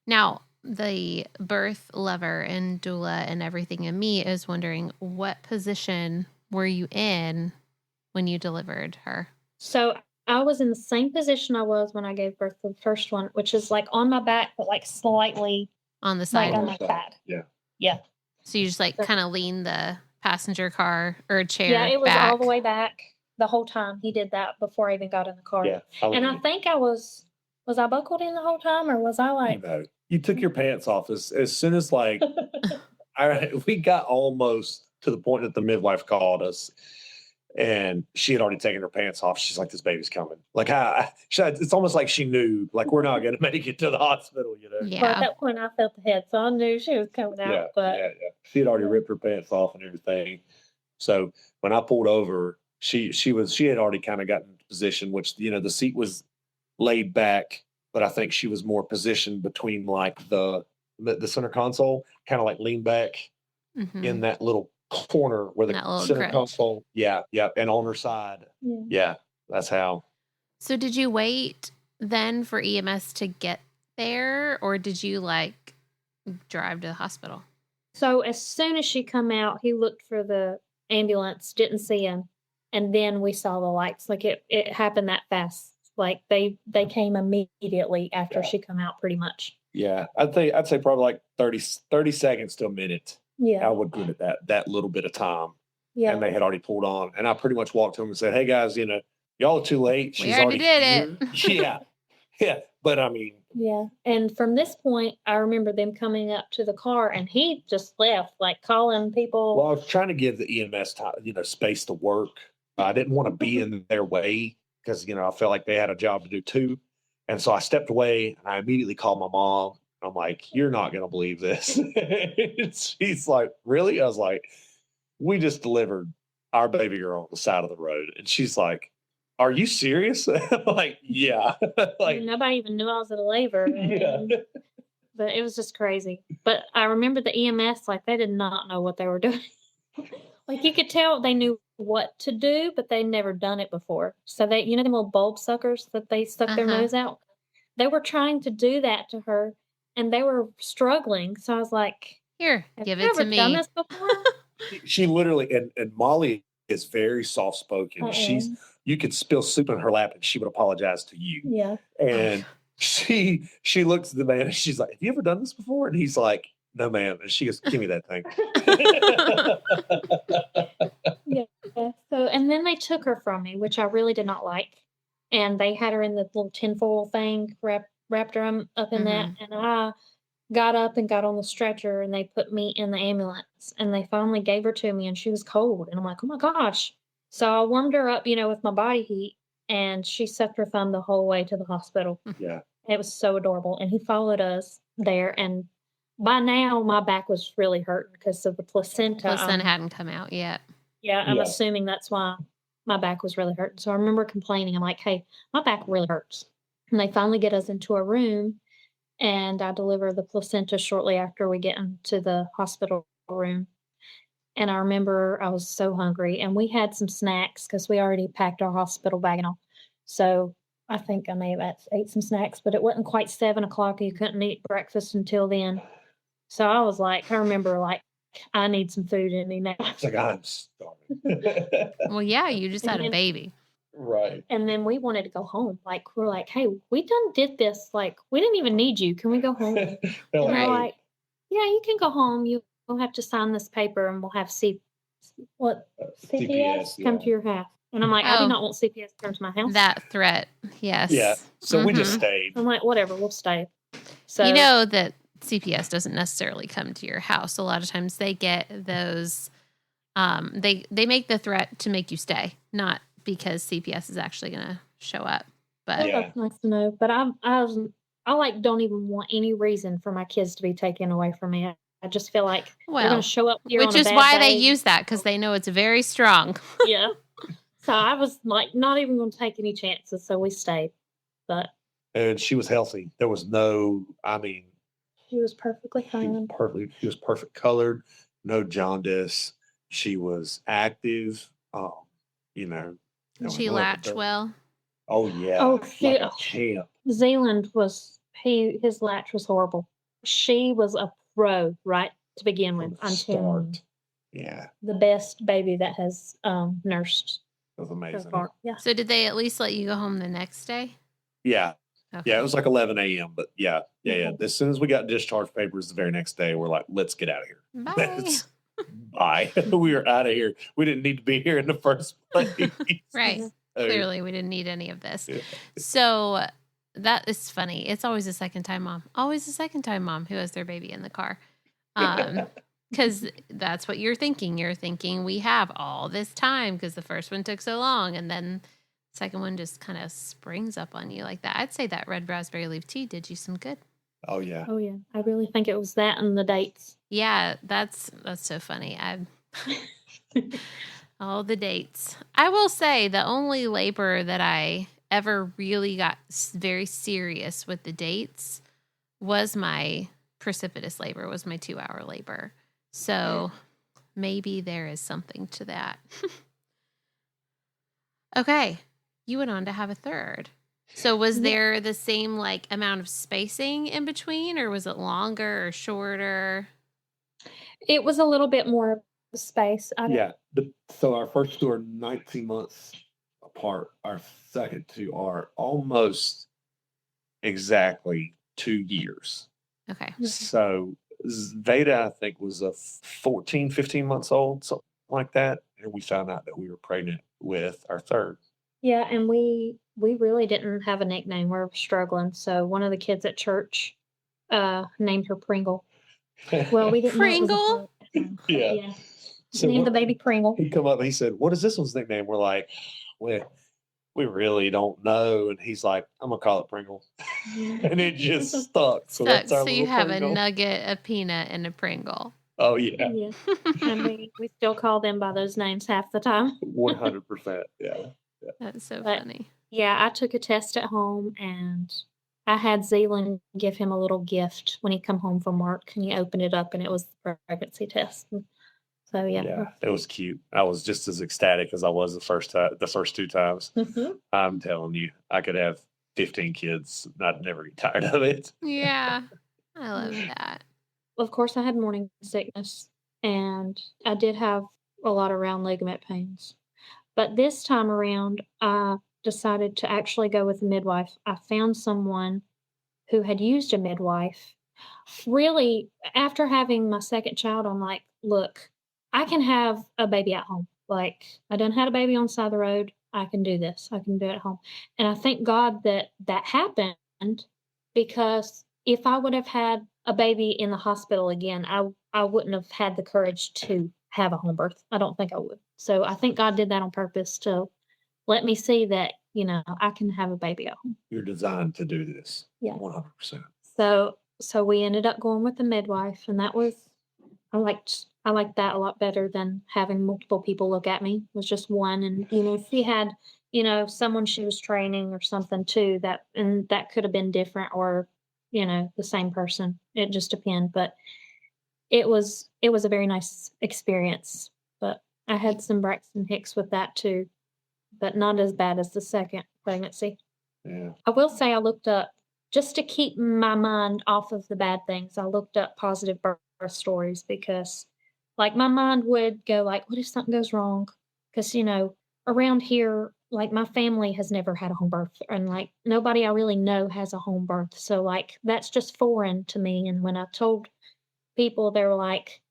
C: Now, the birth lover and doula and everything in me is wondering, what position were you in when you delivered her?
B: So I was in the same position I was when I gave birth to the first one, which is like on my back, but like slightly
C: On the
B: like
C: side.
B: on my side.
A: Yeah.
B: Yeah.
C: So you just like kind of lean the passenger car or chair
B: Yeah, it was
C: back.
B: all the way back the whole time. He did that before I even got in the car.
A: Yeah.
B: And I think I was I buckled in the whole time or was I like
A: you took your pants off as soon as like we got almost to the point that the midwife called us. And she had already taken her pants off. She's like, "This baby's coming." Like, it's almost like she knew, like, we're not going to make it to the hospital, you know?
B: Well, at
C: Yeah.
B: that point I felt the head, so I knew she was coming out. But
A: yeah. She had already ripped her pants off and everything. So when I pulled over, she had already kind of gotten into position, which the seat was laid back, but I think she was more positioned between like the center console, kind of like lean back
C: Mhm.
A: in that little corner where the
C: That little
A: center
C: grudge.
A: console, yeah, and on her side,
B: yeah.
A: that's how.
C: So did you wait then for EMS to get there, or did you like drive to the hospital?
B: So as soon as she come out, he looked for the ambulance, didn't see him, and then we saw the lights. Like it happened that fast. Like they came immediately after she come out, pretty much.
A: Yeah, I'd say probably like 30 seconds to a minute.
B: Yeah,
A: I would give it that little bit of time.
B: yeah.
A: And they had already pulled on. And I pretty much walked to them and said, "Hey guys, y'all are too late.
C: We already did it."
A: here." Yeah. But I mean,
B: Yeah. And from this point, I remember them coming up to the car and he just left, like calling people.
A: well, I was trying to give the EMS time, space to work. I didn't want to be in their way because, I felt like they had a job to do too. And so I stepped away and I immediately called my mom. I'm like, "You're not going to believe this." She's like, "Really?" I was like, "We just delivered our baby girl on the side of the road." And she's like, "Are you serious?" I'm like, "Yeah." Like,
B: Nobody even knew I was in labor.
A: yeah.
B: But it was just crazy. But I remember the EMS, like they did not know what they were doing. Like you could tell they knew what to do, but they'd never done it before. So they, them little bulb suckers that they stuck their
C: Uh-huh.
B: nose out. They were trying to do that to her, and they were struggling. So I was like,
C: Here,
B: "Have
C: give
B: you
C: it to
B: ever done
C: me.
B: this before?"
A: She literally, and Molly is very soft spoken. You could spill soup in her lap and she would apologize to you.
B: Yeah.
A: And she looks at the man and she's like, "Have you ever done this before?" And he's like, "No, ma'am." And she goes, "Give me that thing."
B: Yeah. So, and then they took her from me, which I really did not like. And they had her in the little tinfoil thing, wrapped her up in that. And I got up and got on the stretcher and they put me in the ambulance and they finally gave her to me and she was cold. And I'm like, "Oh my gosh." So I warmed her up, with my body heat and she sucked her thumb the whole way to the hospital.
A: Yeah.
B: It was so adorable. And he followed us there. And by now my back was really hurting because of the placenta.
C: Placenta hadn't come out yet.
B: Yeah, I'm
A: Yeah.
B: assuming that's why my back was really hurting. So I remember complaining. I'm like, "Hey, my back really hurts." And they finally get us into a room and I deliver the placenta shortly after we get into the hospital room. And I remember I was so hungry, and we had some snacks because we already packed our hospital bag and all. So I think I may have ate some snacks, but it wasn't quite 7 o'clock. You couldn't eat breakfast until then. So I was like, I remember like, I need some food in me now.
A: It's like, I'm starving.
C: Well, yeah, you just had a
B: And-
C: baby.
A: Right.
B: And then we wanted to go home. Like, we're like, hey, we did this. Like, we didn't even need you. Can we go home? And
A: Well,
B: they're
C: Right.
B: like, yeah, you can go home. You'll have to sign this paper and we'll have CPS
A: CPS,
B: come
A: yeah.
B: to your house. And I'm like, I
C: Oh.
B: do not want CPS to come to my house.
C: That threat, yes.
A: Yeah. So we just
C: Mhm.
A: stayed.
B: I'm like, whatever, we'll stay. So
C: You know that CPS doesn't necessarily come to your house. A lot of times they get those. They make the threat to make you stay, not because CPS is actually going to show up. But
B: well,
A: Yeah.
B: that's nice to know. But I like don't even want any reason for my kids to be taken away from me. I just feel like they're
C: well,
B: gonna show up here
C: which
B: on a
C: is
B: bad
C: why they
B: day.
C: use that, because they know it's very strong.
B: Yeah. So I was like not even gonna take any chances, so we stayed. But
A: And she was healthy. There was no, I mean,
B: she was perfectly
A: she was
B: fine.
A: perfect. She was perfect colored, no jaundice. She was active. You know. and
C: She
A: we
C: latched
A: looked at her-
C: well.
A: Oh yeah.
B: Oh,
A: like a champ.
B: Zealand was his latch was horrible. She was a pro right to begin
A: From
B: with.
A: the
B: I'm telling you.
A: start. Yeah.
B: The best baby that has nursed
A: It was
B: so
A: amazing.
B: far. Yeah.
C: So did they at least let you go home the next day?
A: Yeah.
C: Okay.
A: Yeah. It was like 11 a.m. But yeah.
B: Mhm.
A: As soon as we got discharge papers the very next day, we're like, let's get out of here.
C: Bye.
A: Bye. We were out of here. We didn't need to be here in the first place.
C: Right.
B: Mhm.
A: So,
C: Clearly, we didn't need any of this.
A: yeah.
C: So that is funny. It's always a second time mom. Always a second time mom who has their baby in the car. Because that's what you're thinking. You're thinking we have all this time because the first one took so long, and then the second one just kind of springs up on you like that. I'd say that red raspberry leaf tea did you some good.
A: Oh yeah.
B: Oh yeah. I really think it was that and the dates.
C: Yeah, that's so funny. All the dates. I will say the only labor that I ever really got very serious with the dates was my precipitous labor, was my 2-hour labor. So maybe there is something to that. Okay. You went on to have a third. So was
B: Yeah.
C: there the same like amount of spacing in between, or was it longer or shorter?
B: It was a little bit more space.
A: Yeah. So our first two are 19 months apart. Our second two are almost exactly 2 years.
C: Okay.
B: Mhm.
A: So Veda, I think, was a 14, 15 months old, something like that. And we found out that we were pregnant with our third.
B: Yeah, and we really didn't have a nickname. We were struggling. So one of the kids at church named her Pringle. Well, we didn't know it was a
C: Pringle?
B: her at the time.
A: Yeah.
B: Yeah.
A: So
B: Named the
A: what-
B: baby Pringle.
A: He come up and he said, "What is this one's nickname?" We're like, "We really don't know." And he's like, "I'm gonna call it Pringle," and it just stuck. So that's our
C: So you
A: little
C: have
A: Pringle.
C: a nugget, a peanut, and a Pringle.
A: Oh yeah,
B: Yeah. And we still call them by those names half the time.
A: 100%. Yeah.
C: That's so
B: But-
C: funny.
B: Yeah, I took a test at home and I had Zealand give him a little gift when he come home from work and he opened it up and it was the pregnancy test. And so
A: Yeah, it was cute. I was just as ecstatic as I was the first 2 times.
B: Mhm.
A: I'm telling you, I could have 15 kids. I'd never get tired of it.
C: Yeah. I love that.
B: Of course, I had morning sickness and I did have a lot of round ligament pains. But this time around, I decided to actually go with a midwife. I found someone who had used a midwife. Really, after having my second child, I'm like, look, I can have a baby at home. Like, I done had a baby on the side of the road. I can do this. I can do it at home. And I thank God that that happened because if I would have had a baby in the hospital again, I wouldn't have had the courage to have a home birth. I don't think I would. So I think God did that on purpose to let me see that, I can have a baby at home.
A: You're designed to do this.
B: Yeah.
A: 100%.
B: So we ended up going with the midwife, and that was I liked that a lot better than having multiple people look at me. It was just one, and she had someone she was training or something too that could have been different, or the same person. It just depends. But it was a very nice experience. But I had some Braxton Hicks with that too, but not as bad as the second pregnancy.
A: Yeah.
B: I will say I looked up, just to keep my mind off of the bad things, I looked up positive birth stories because, like, my mind would go like, what if something goes wrong? Because, around here, like, my family has never had a home birth, and, like, nobody I really know has a home birth. So, like, that's just foreign to me. And when I told people, they were like,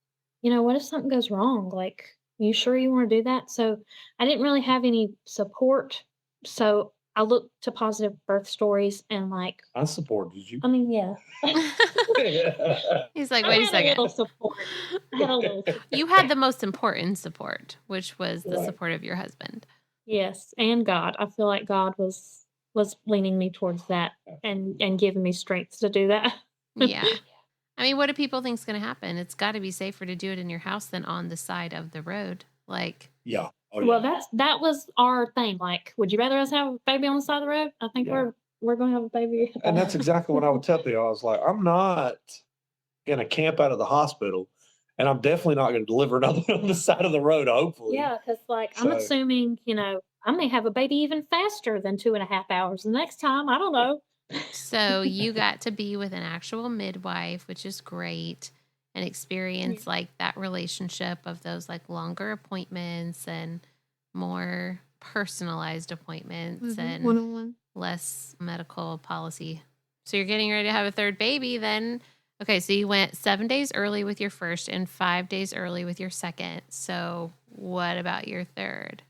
B: what if something goes wrong? Like, you sure you want to do that? So I didn't really have any support. So I looked to positive birth stories and, like,
A: I supported you.
B: I mean, yeah.
C: He's like,
B: I
C: wait a
B: had a
C: second.
B: little support. I had a little support.
C: You had the most important support, which was the
A: Right.
C: support of your husband.
B: Yes, and God. I feel like God was leaning me towards that and giving me strength to do that.
C: Yeah. I mean, what do people think is going to happen? It's got to be safer to do it in your house than on the side of the road. Like,
A: Yeah. Oh,
B: Well,
A: yeah.
B: that was our thing. Like, would you rather us have a baby on the side of the road? I think
A: Yeah.
B: we're going to have a baby.
A: And that's exactly what I would tell you. I was like, I'm not going to camp out of the hospital, and I'm definitely not going to deliver another one on the side of the road, hopefully.
B: Yeah, because, like, I'm
A: So-
B: assuming, I may have a baby even faster than 2.5 hours. The next time, I don't know.
C: so you got to be with an actual midwife, which is great, and experience like that relationship of those like longer appointments and more personalized appointments and
D: one-on-one.
C: less medical policy. So you're getting ready to have a third baby then. Okay, so you went 7 days early with your first and 5 days early with your second. So what about your third?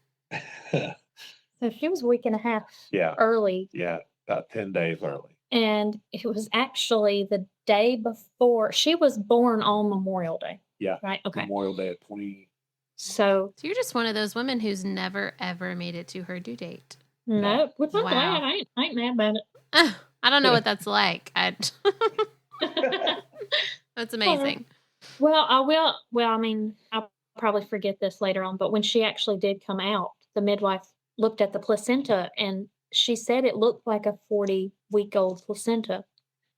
B: So she was a week and a half
A: Yeah.
B: early.
A: Yeah. About 10 days early.
B: And it was actually the day before. She was born on Memorial Day.
A: Yeah.
B: Right? Okay.
A: Memorial Day at 20.
B: So,
C: So you're just one of those women who's never ever made it to her due date.
B: no, which I'm
C: Wow.
B: glad. I ain't mad about
C: I don't know what that's like.
B: it.
C: That's amazing.
B: Well, I will. Well, I mean, I'll probably forget this later on, but when she actually did come out, the midwife looked at the placenta and she said it looked like a 40-week-old placenta.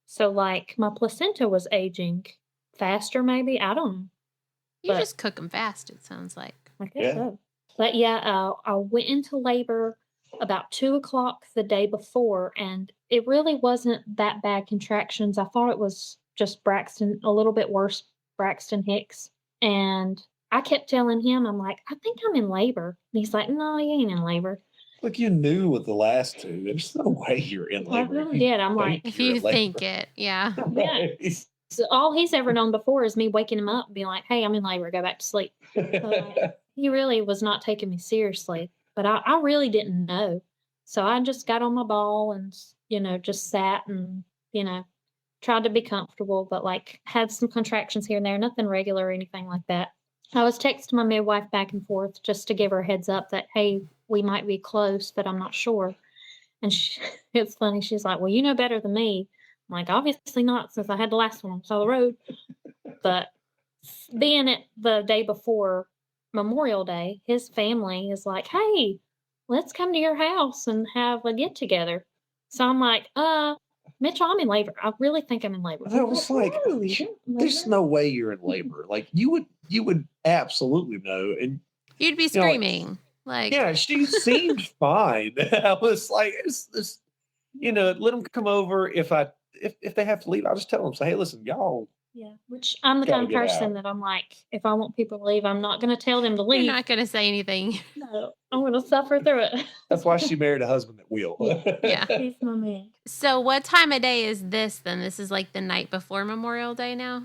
B: So, like, my placenta was aging faster, maybe. I don't know.
C: You
B: But-
C: just cook them fast, it sounds like.
B: I guess
A: Yeah.
B: so. But yeah, I went into labor about 2:00 the day before, and it really wasn't that bad contractions. I thought it was just Braxton, a little bit worse Braxton Hicks. And I kept telling him, I'm like, I think I'm in labor. And he's like, no, you ain't in labor.
A: Look, you knew with the last two. There's no way you're in
B: I
A: labor.
B: really did. I'm like,
C: If
A: you're
C: you
A: in labor.
C: think it, yeah.
B: Yeah. So all he's ever known before is me waking him up and being like, hey, I'm in labor, go back to sleep. He really was not taking me seriously, but I really didn't know. So I just got on my ball and, just sat and, tried to be comfortable, but like had some contractions here and there, nothing regular or anything like that. I was texting my midwife back and forth just to give her a heads up that, hey, we might be close, but I'm not sure. And it's funny. She's like, well, you know better than me. I'm like, obviously not, since I had the last one on the side of the road. But being it the day before Memorial Day, his family is like, hey, let's come to your house and have a get together. So I'm like, Mitchell, I'm in labor. I really think I'm in labor.
A: And I was like,
B: "Oh,
A: there's no way you're in labor. Like you would absolutely know. And
C: You'd be
A: know, like-
C: screaming. Like,
A: yeah, she seemed fine. I was like, it's let them come over. If they have to leave, I'll just tell them, say, hey, listen, y'all.
B: Yeah, which I'm the
A: Gotta
B: kind of
A: get
B: person
A: out.
B: that I'm like, if I want people to leave, I'm not going to tell them to
C: you're
B: leave.
C: not going to say anything.
B: No, I'm going to suffer through it.
A: That's why she married a husband that will.
C: Yeah.
B: He's my man.
C: So what time of day is this then? This is like the night before Memorial Day now?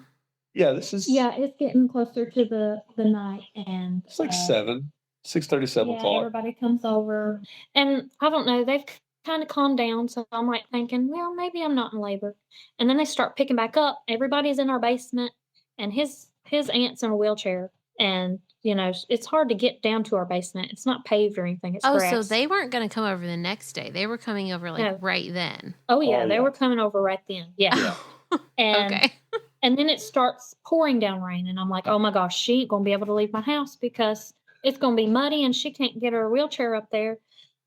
A: Yeah, this is.
B: Yeah, it's getting closer to the night, and
A: It's like 6:30, 7
B: yeah,
A: o'clock.
B: everybody comes over, and I don't know, they've kind of calmed down, so I'm like thinking, well, maybe I'm not in labor, and then they start picking back up. Everybody's in our basement, and his aunt's in a wheelchair, and it's hard to get down to our basement. It's not paved or anything. It's
C: Oh,
B: grass.
C: so they weren't going to come over the next day. They were coming over like
B: No.
C: right then.
B: Oh yeah,
A: Oh,
B: they
A: yeah.
B: were coming over right then. Yeah,
A: Yeah.
B: and
C: Okay.
B: and then it starts pouring down rain, and I'm like, oh my gosh, she ain't gonna be able to leave my house because it's gonna be muddy, and she can't get her wheelchair up there,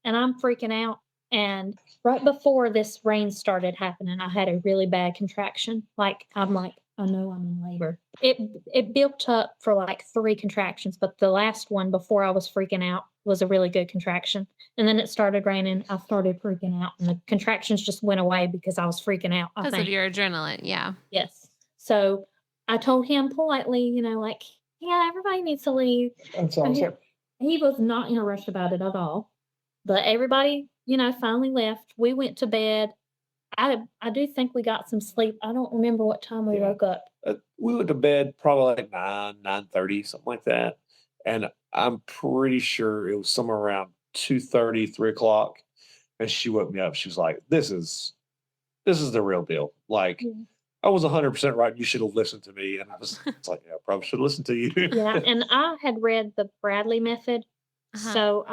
B: and I'm freaking out. And right before this rain started happening, I had a really bad contraction. I'm like, I know I'm in labor. It built up for like 3 contractions, but the last one before I was freaking out was a really good contraction. And then it started raining. I started freaking out, and the contractions just went away because I was freaking out. I
C: Because of
B: think.
C: your adrenaline, yeah.
B: Yes. So I told him politely, like, yeah, everybody needs to leave.
A: That's
B: And
A: awesome.
B: he was not in a rush about it at all. But everybody, finally left. We went to bed. I do think we got some sleep. I don't remember what time we
A: Yeah.
B: woke up.
A: We went to bed probably like 9:30, something like that. And I'm pretty sure it was somewhere around 2:30, 3 o'clock. And she woke me up. She was like, this is the real deal. Like,
B: Yeah.
A: I was 100% right. You should have listened to me. And it's like, yeah, I probably should have listened to you.
B: Yeah, and I had read the Bradley method, so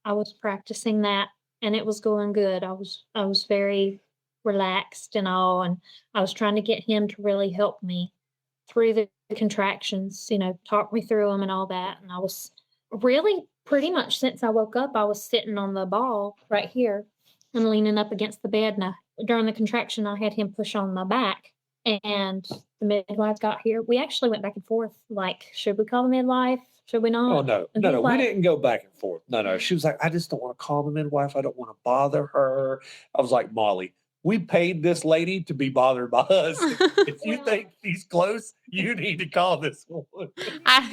B: I was practicing that, and it was going good. I was very relaxed and all, and I was trying to get him to really help me through the contractions, talk me through them and all that. And I was really pretty much since I woke up, I was sitting on the ball right here and leaning up against the bed. And during the contraction, I had him push on my back. And the midwife got here. We actually went back and forth, like, should we call the midwife? Should we not?
A: Oh, no.
B: And
A: No,
B: he's
A: no. We
B: like,
A: didn't go back and forth. No. She was like, I just don't want to call the midwife. I don't want to bother her. I was like, Molly, we paid this lady to be bothered by us. If you
B: Well-
A: think she's close, you need to call this one.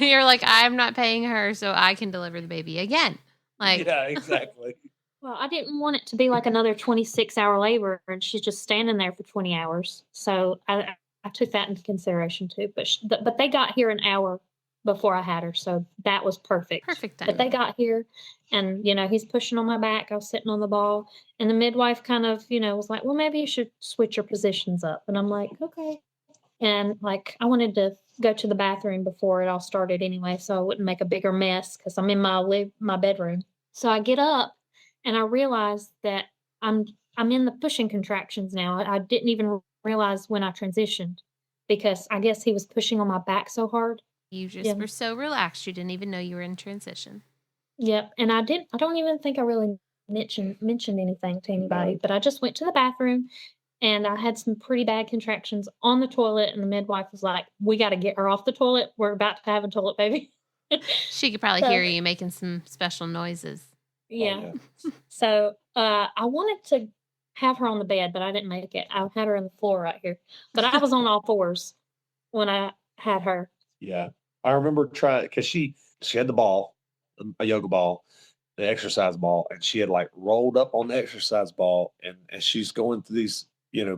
C: You're like, I'm not paying her, so I can deliver the baby again. Like,
A: Yeah, exactly.
B: Well, I didn't want it to be like another 26-hour labor, and she's just standing there for 20 hours. So I took that into consideration too. But they got here an hour before I had her, so that was perfect.
C: perfect
B: But they
C: time.
B: got here, and he's pushing on my back. I was sitting on the ball, and the midwife kind of was like, "Well, maybe you should switch your positions up." And I'm like, "Okay." And like I wanted to go to the bathroom before it all started anyway, so I wouldn't make a bigger mess because I'm in my bedroom. So I get up, and I realize that I'm in the pushing contractions now. I didn't even realize when I transitioned because I guess he was pushing on my back so hard.
C: You just
B: Yeah.
C: were so relaxed, you didn't even know you were in transition.
B: Yep, and I don't even think I really mentioned anything to anybody, but I just went to the bathroom, and I had some pretty bad contractions on the toilet, and the midwife was like, "We gotta get her off the toilet. We're about to have a toilet baby."
C: She could probably
B: So-
C: hear you making some special noises.
B: Yeah.
A: Oh,
B: So, I wanted to have her on the bed, but I didn't make it. I had her on the floor right here, but I was on all fours when I had her.
A: yeah. I remember trying because she had the ball, a yoga ball, the exercise ball, and she had like rolled up on the exercise ball, and as she's going through these,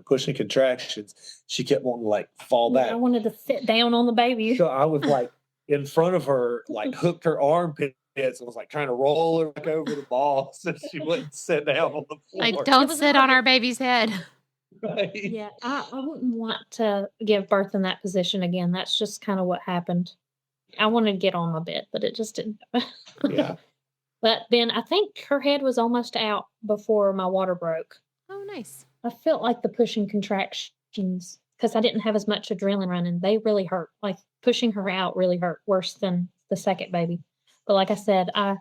A: pushing contractions, she kept wanting to like fall
B: Yeah,
A: back.
B: I wanted to sit down on the baby.
A: So I was like in front of her, like hooked her armpits and was like trying to roll her back over the ball so she wouldn't sit down on the floor.
C: Like, don't
B: was
C: sit
B: hard.
C: on our baby's head.
A: Right?
B: Yeah, I wouldn't want to give birth in that position again. That's just kind of what happened. I wanted to get on my bed, but it just didn't happen.
A: Yeah.
B: But then I think her head was almost out before my water broke.
C: Oh, nice.
B: I felt like the pushing contractions, because I didn't have as much adrenaline running, they really hurt. Like pushing her out really hurt, worse than the second baby. But like I said, I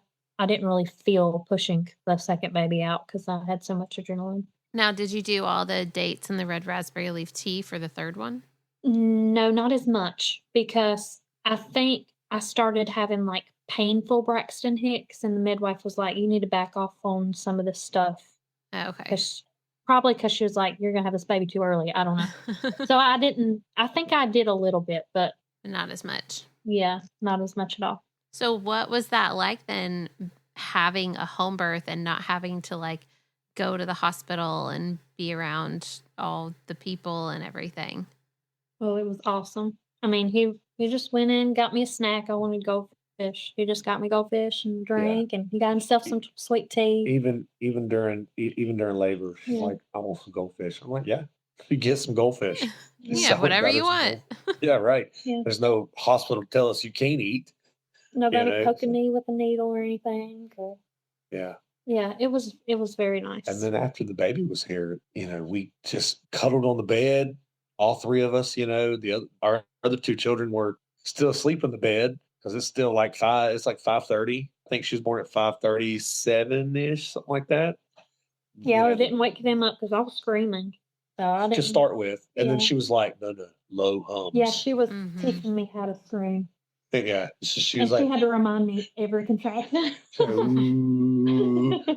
B: didn't really feel pushing the second baby out because I had so much adrenaline.
C: Now, did you do all the dates and the red raspberry leaf tea for the third one?
B: No, not as much, because I think I started having like painful Braxton Hicks, and the midwife was like, "You need to back off on some of this stuff."
C: Oh, okay.
B: Probably because she was like, "You're going to have this baby too early." I don't know. So I think I did a little bit, but
C: Not as much.
B: yeah, not as much at all.
C: So what was that like then, having a home birth and not having to like go to the hospital and be around all the people and everything?
B: Well, it was awesome. I mean, he just went in, got me a snack. I wanted goldfish. He just got me goldfish and drink, and he got himself some sweet tea.
A: Even during labor, she's
B: Yeah.
A: like, "I want some goldfish." I'm like, "Yeah, you get some goldfish."
C: Yeah,
A: So
C: whatever
A: got her
C: you
A: some
C: want.
A: Yeah, right.
B: Yeah.
A: There's no hospital to tell us you can't eat.
B: Nobody
A: know,
B: poking
A: so-
B: me with a needle or anything.
A: Yeah.
B: Yeah, it was very nice.
A: And then after the baby was here, we just cuddled on the bed, all three of us. Our other two children were still asleep in the bed because it's still like 5:30. I think she was born at 5:37 ish, something like that.
B: Yeah, I
A: know,
B: didn't wake them up because I was screaming. So I didn't.
A: to start with. And then
B: Yeah.
A: she was like, no, low hums.
B: Yeah, she was
C: Mhm.
B: teaching me how to scream.
A: And yeah. So she
B: And
A: was
B: she
A: like,
B: had to remind me every contraction.
A: ooh,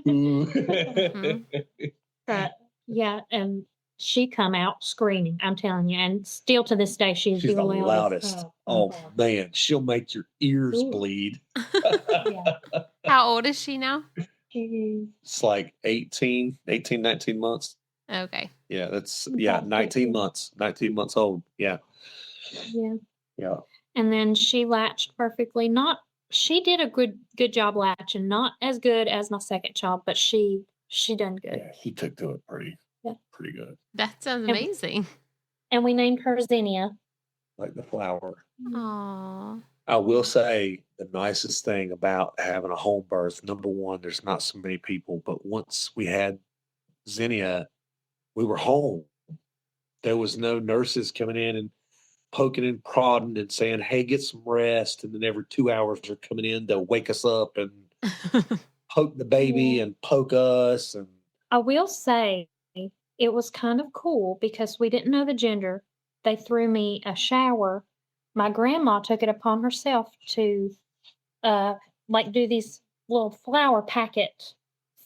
A: ooh.
C: Mhm.
B: But yeah, and she come out screaming, I'm telling you. And still to this day, she's
A: She's the
B: loudest.
A: loudest. Oh, man. She'll make your ears
B: Ooh.
A: bleed.
B: Yeah.
C: How old is she now?
B: She,
A: It's like 19 months.
C: Okay.
A: Yeah, that's,
B: About
A: 19
B: 15.
A: months. 19 months old. Yeah.
B: yeah.
A: Yeah.
B: And then she latched perfectly. She did a good job latching. Not as good as my second child, but she done good.
A: Yeah. He took to it pretty good.
C: That sounds
B: And-
C: amazing.
B: And we named her Xenia.
A: Like the flower.
C: Aw.
A: I will say the nicest thing about having a home birth, number one, there's not so many people, but once we had Xenia, we were home. There was no nurses coming in and poking and prodding and saying, hey, get some rest. And then every 2 hours they're coming in to wake us up and poke the baby
B: Yeah.
A: and poke us. And
B: I will say it was kind of cool because we didn't know the gender. They threw me a shower. My grandma took it upon herself to like do these little flower packet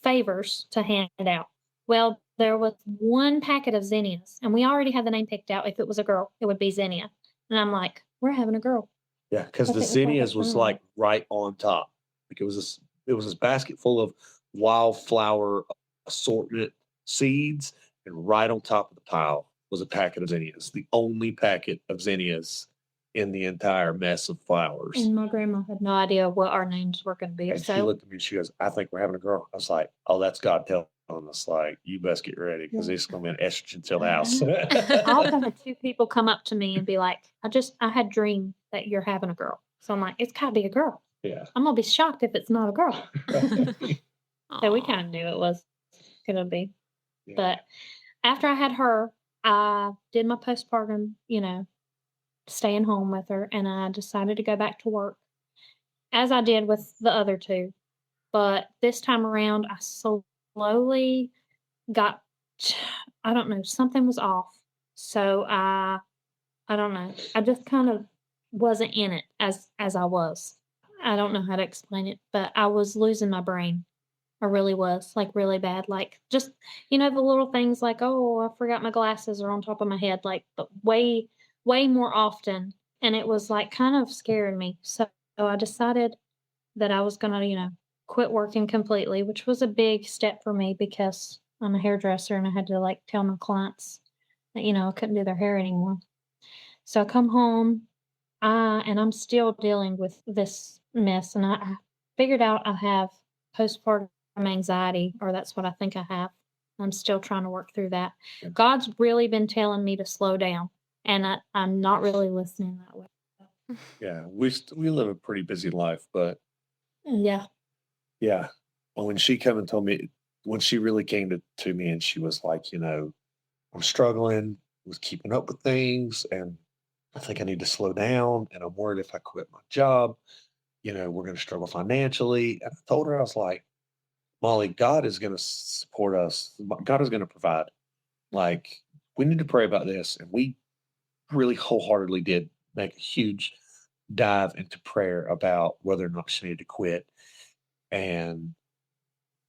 B: favors to hand out. Well, there was one packet of zinnias, and we already had the name picked out. If it was a girl, it would be Zinnia. And I'm like, we're having a girl.
A: yeah, because
B: I
A: the
B: think that's like a
A: zinnias was
B: sign.
A: like right on top. Like it was this basket full of wildflower assortment seeds, and right on top of the pile was a packet of zinnias. The only packet of zinnias in the entire mess of flowers.
B: And my grandma had no idea what our names were going to be.
A: And she
B: So
A: looked at me and she goes, I think we're having a girl. I was like, oh, that's God telling us, like, you best get ready because
B: Yeah.
A: it's going to be an estrogen till the house.
B: I also had two people come up to me and be like, I had dreamed that you're having a girl. So I'm like, it's got to be a girl.
A: Yeah.
B: I'm going to be shocked if it's not a girl. So we
C: Aw.
B: kind of knew it was going to be.
A: Yeah.
B: But after I had her, I did my postpartum, staying home with her, and I decided to go back to work as I did with the other two. But this time around, I slowly got, I don't know, something was off. So I don't know. I just kind of wasn't in it as I was. I don't know how to explain it, but I was losing my brain. I really was, like, really bad. Like, just, the little things like, oh, I forgot my glasses are on top of my head, like, but way, way more often. And it was, like, kind of scaring me. So I decided that I was going to, quit working completely, which was a big step for me because I'm a hairdresser and I had to, like, tell my clients that, I couldn't do their hair anymore. So I come home, and I'm still dealing with this mess. And I figured out I have postpartum anxiety, or that's what I think I have. I'm still trying to work through that.
A: Yeah.
B: God's really been telling me to slow down, and I'm not really listening that way.
A: Yeah. We live a pretty busy life, but
B: Yeah.
A: yeah. Well, when she came and told me, when she really came to me and she was like, I'm struggling with keeping up with things and I think I need to slow down and I'm worried if I quit my job, we're going to struggle financially. And I told her, I was like, Molly, God is going to support us. God is going to provide. Like, we need to pray about this. And we really wholeheartedly did make a huge dive into prayer about whether or not she needed to quit. And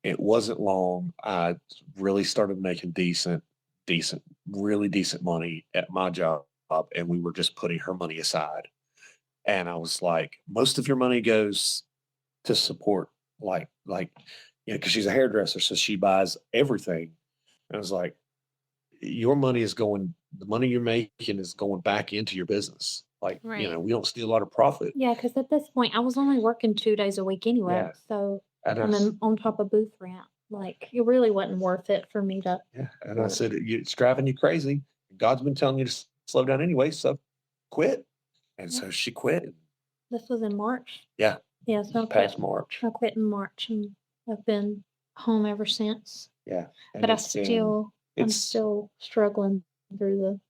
A: it wasn't long. I really started making really decent money at my job. And we were just putting her money aside. And I was like, most of your money goes to support, because she's a hairdresser, so she buys everything. And I was like, the money you're making is going back into your business. Like,
C: Right.
A: we don't see a lot of profit.
B: Yeah, because at this point, I was only working 2 days a week anyway.
A: Yeah.
B: So,
A: And
B: and then on top of booth rent, like, it really wasn't worth it for me to.
A: yeah. And I said, it's driving you crazy. God's been telling you to slow down anyway, so quit. And so she quit.
B: This was in March.
A: Yeah.
B: Yeah, so
A: Past March.
B: I quit in March, and I've been home ever since.
A: Yeah. And
B: But I'm
A: it's
B: still struggling through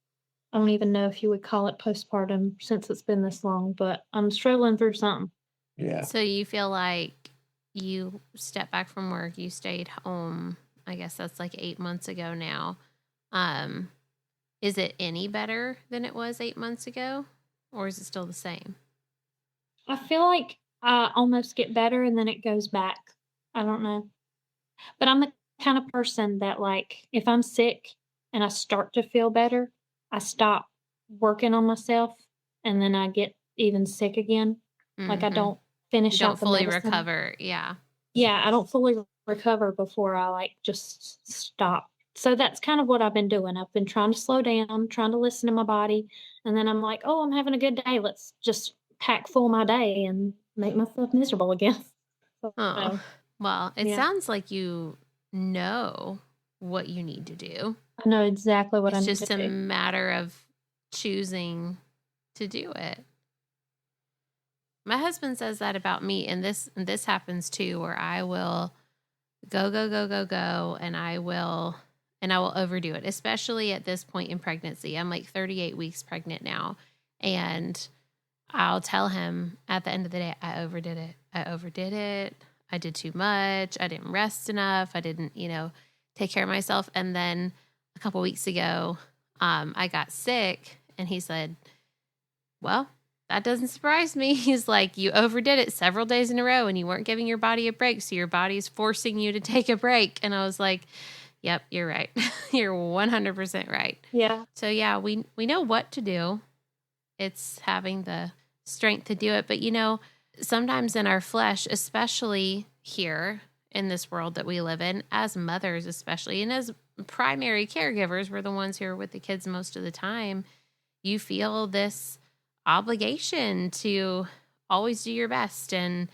B: I don't even know if you would call it postpartum since it's been this long, but I'm struggling through something.
A: yeah.
C: So you feel like you stepped back from work, you stayed home, I guess that's like 8 months ago now. Is it any better than it was 8 months ago, or is it still the same?
B: I feel like I almost get better and then it goes back. I don't know. But I'm the kind of person that, like, if I'm sick and I start to feel better, I stop working on myself and then I get even sick again. Like, I
C: Mm-hmm.
B: don't
C: You
B: finish
C: don't
B: out the
C: fully
B: medicine.
C: recover. Yeah.
B: Yeah, I don't fully recover before I, like, just stop. So that's kind of what I've been doing. I've been trying to slow down, trying to listen to my body, and then I'm like, "Oh, I'm having a good day. Let's just pack full my day and make myself miserable again."
C: Oh,
B: So,
C: well, it
B: yeah,
C: sounds like you know what you need to do.
B: I know exactly what I
C: It's
B: need to
C: just a
B: do.
C: matter of choosing to do it. My husband says that about me, and this happens too, where I will go, and I will overdo it, especially at this point in pregnancy. I'm like 38 weeks pregnant now, and I'll tell him at the end of the day, I overdid it. I did too much. I didn't rest enough. I didn't, take care of myself. And then a couple weeks ago, I got sick, and he said, well, that doesn't surprise me. He's like, you overdid it several days in a row and you weren't giving your body a break. So your body's forcing you to take a break. And I was like, yep, you're right. You're 100% right.
B: Yeah.
C: So yeah, we know what to do. It's having the strength to do it. But sometimes in our flesh, especially here in this world that we live in, as mothers especially, and as primary caregivers, we're the ones who are with the kids most of the time, you feel this obligation to always do your best and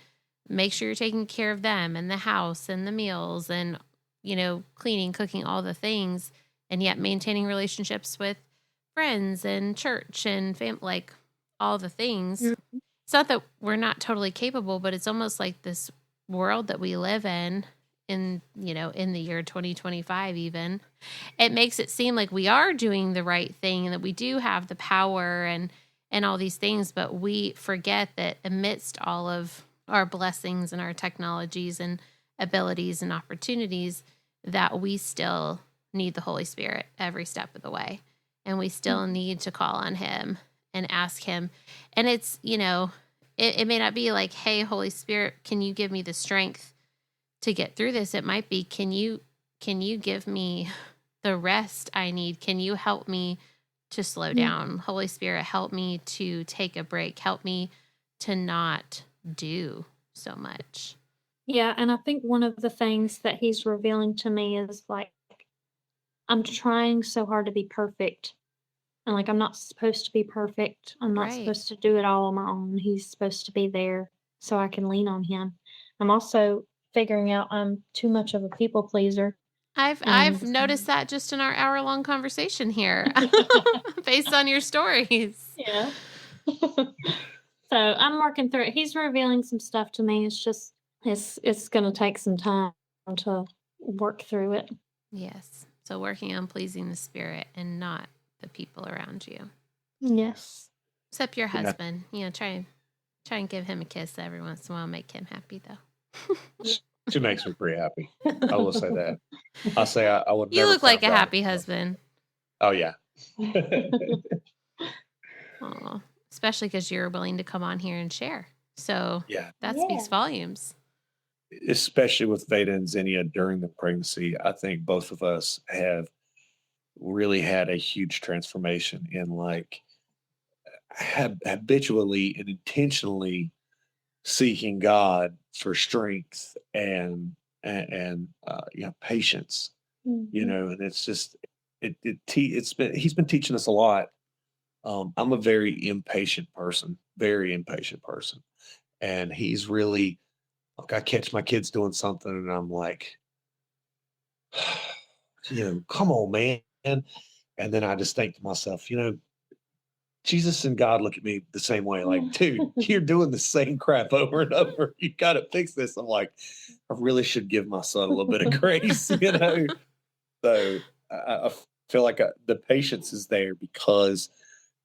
C: make sure you're taking care of them and the house and the meals and, cleaning, cooking, all the things, and yet maintaining relationships with friends and church and like all the things.
B: Mhm.
C: It's not that we're not totally capable, but it's almost like this world that we live in the year 2025 even, it makes it seem like we are doing the right thing and that we do have the power and all these things, but we forget that amidst all of our blessings and our technologies and abilities and opportunities, that we still need the Holy Spirit every step of the way. And we still need to call on him and ask him. And it's, it may not be like, hey, Holy Spirit, can you give me the strength to get through this? It might be, can you give me the rest I need? Can you help me to slow down? Holy Spirit, help me to take a break. Help me to not do so much.
B: Yeah, and I think one of the things that he's revealing to me is, like, I'm trying so hard to be perfect, and, like, I'm not supposed to be perfect. I'm not
C: Right.
B: supposed to do it all on my own. He's supposed to be there so I can lean on him. I'm also figuring out I'm too much of a people pleaser,
C: I've
B: and
C: noticed that just in our hour-long conversation here based on your stories.
B: yeah. So, I'm working through it. He's revealing some stuff to me. It's just it's gonna take some time to work through it.
C: Yes. So working on pleasing the Spirit and not the people around you.
B: Yes.
C: Except your
A: Yeah.
C: husband. Try and give him a kiss every once in a while. Make him happy, though.
A: She makes me pretty happy. I will say that. I'll say I would
C: You
A: never
C: look like a
A: found out.
C: happy husband.
A: Oh, yeah.
C: Aw. Especially because you're willing to come on here and share. So
A: Yeah.
C: that
B: Yeah.
C: speaks volumes.
A: Especially with Veda and Xenia during the pregnancy, I think both of us have really had a huge transformation in like habitually and intentionally seeking God for strength and patience,
B: Mhm.
A: and it's just he's been teaching us a lot. I'm a very impatient person, and he's really like I catch my kids doing something and I'm like, come on, man. And then I just think to myself, Jesus and God look at me the same way, like, dude, you're doing the same crap over and over. You got to fix this. I'm like, I really should give my son a little bit of grace. So I feel like the patience is there because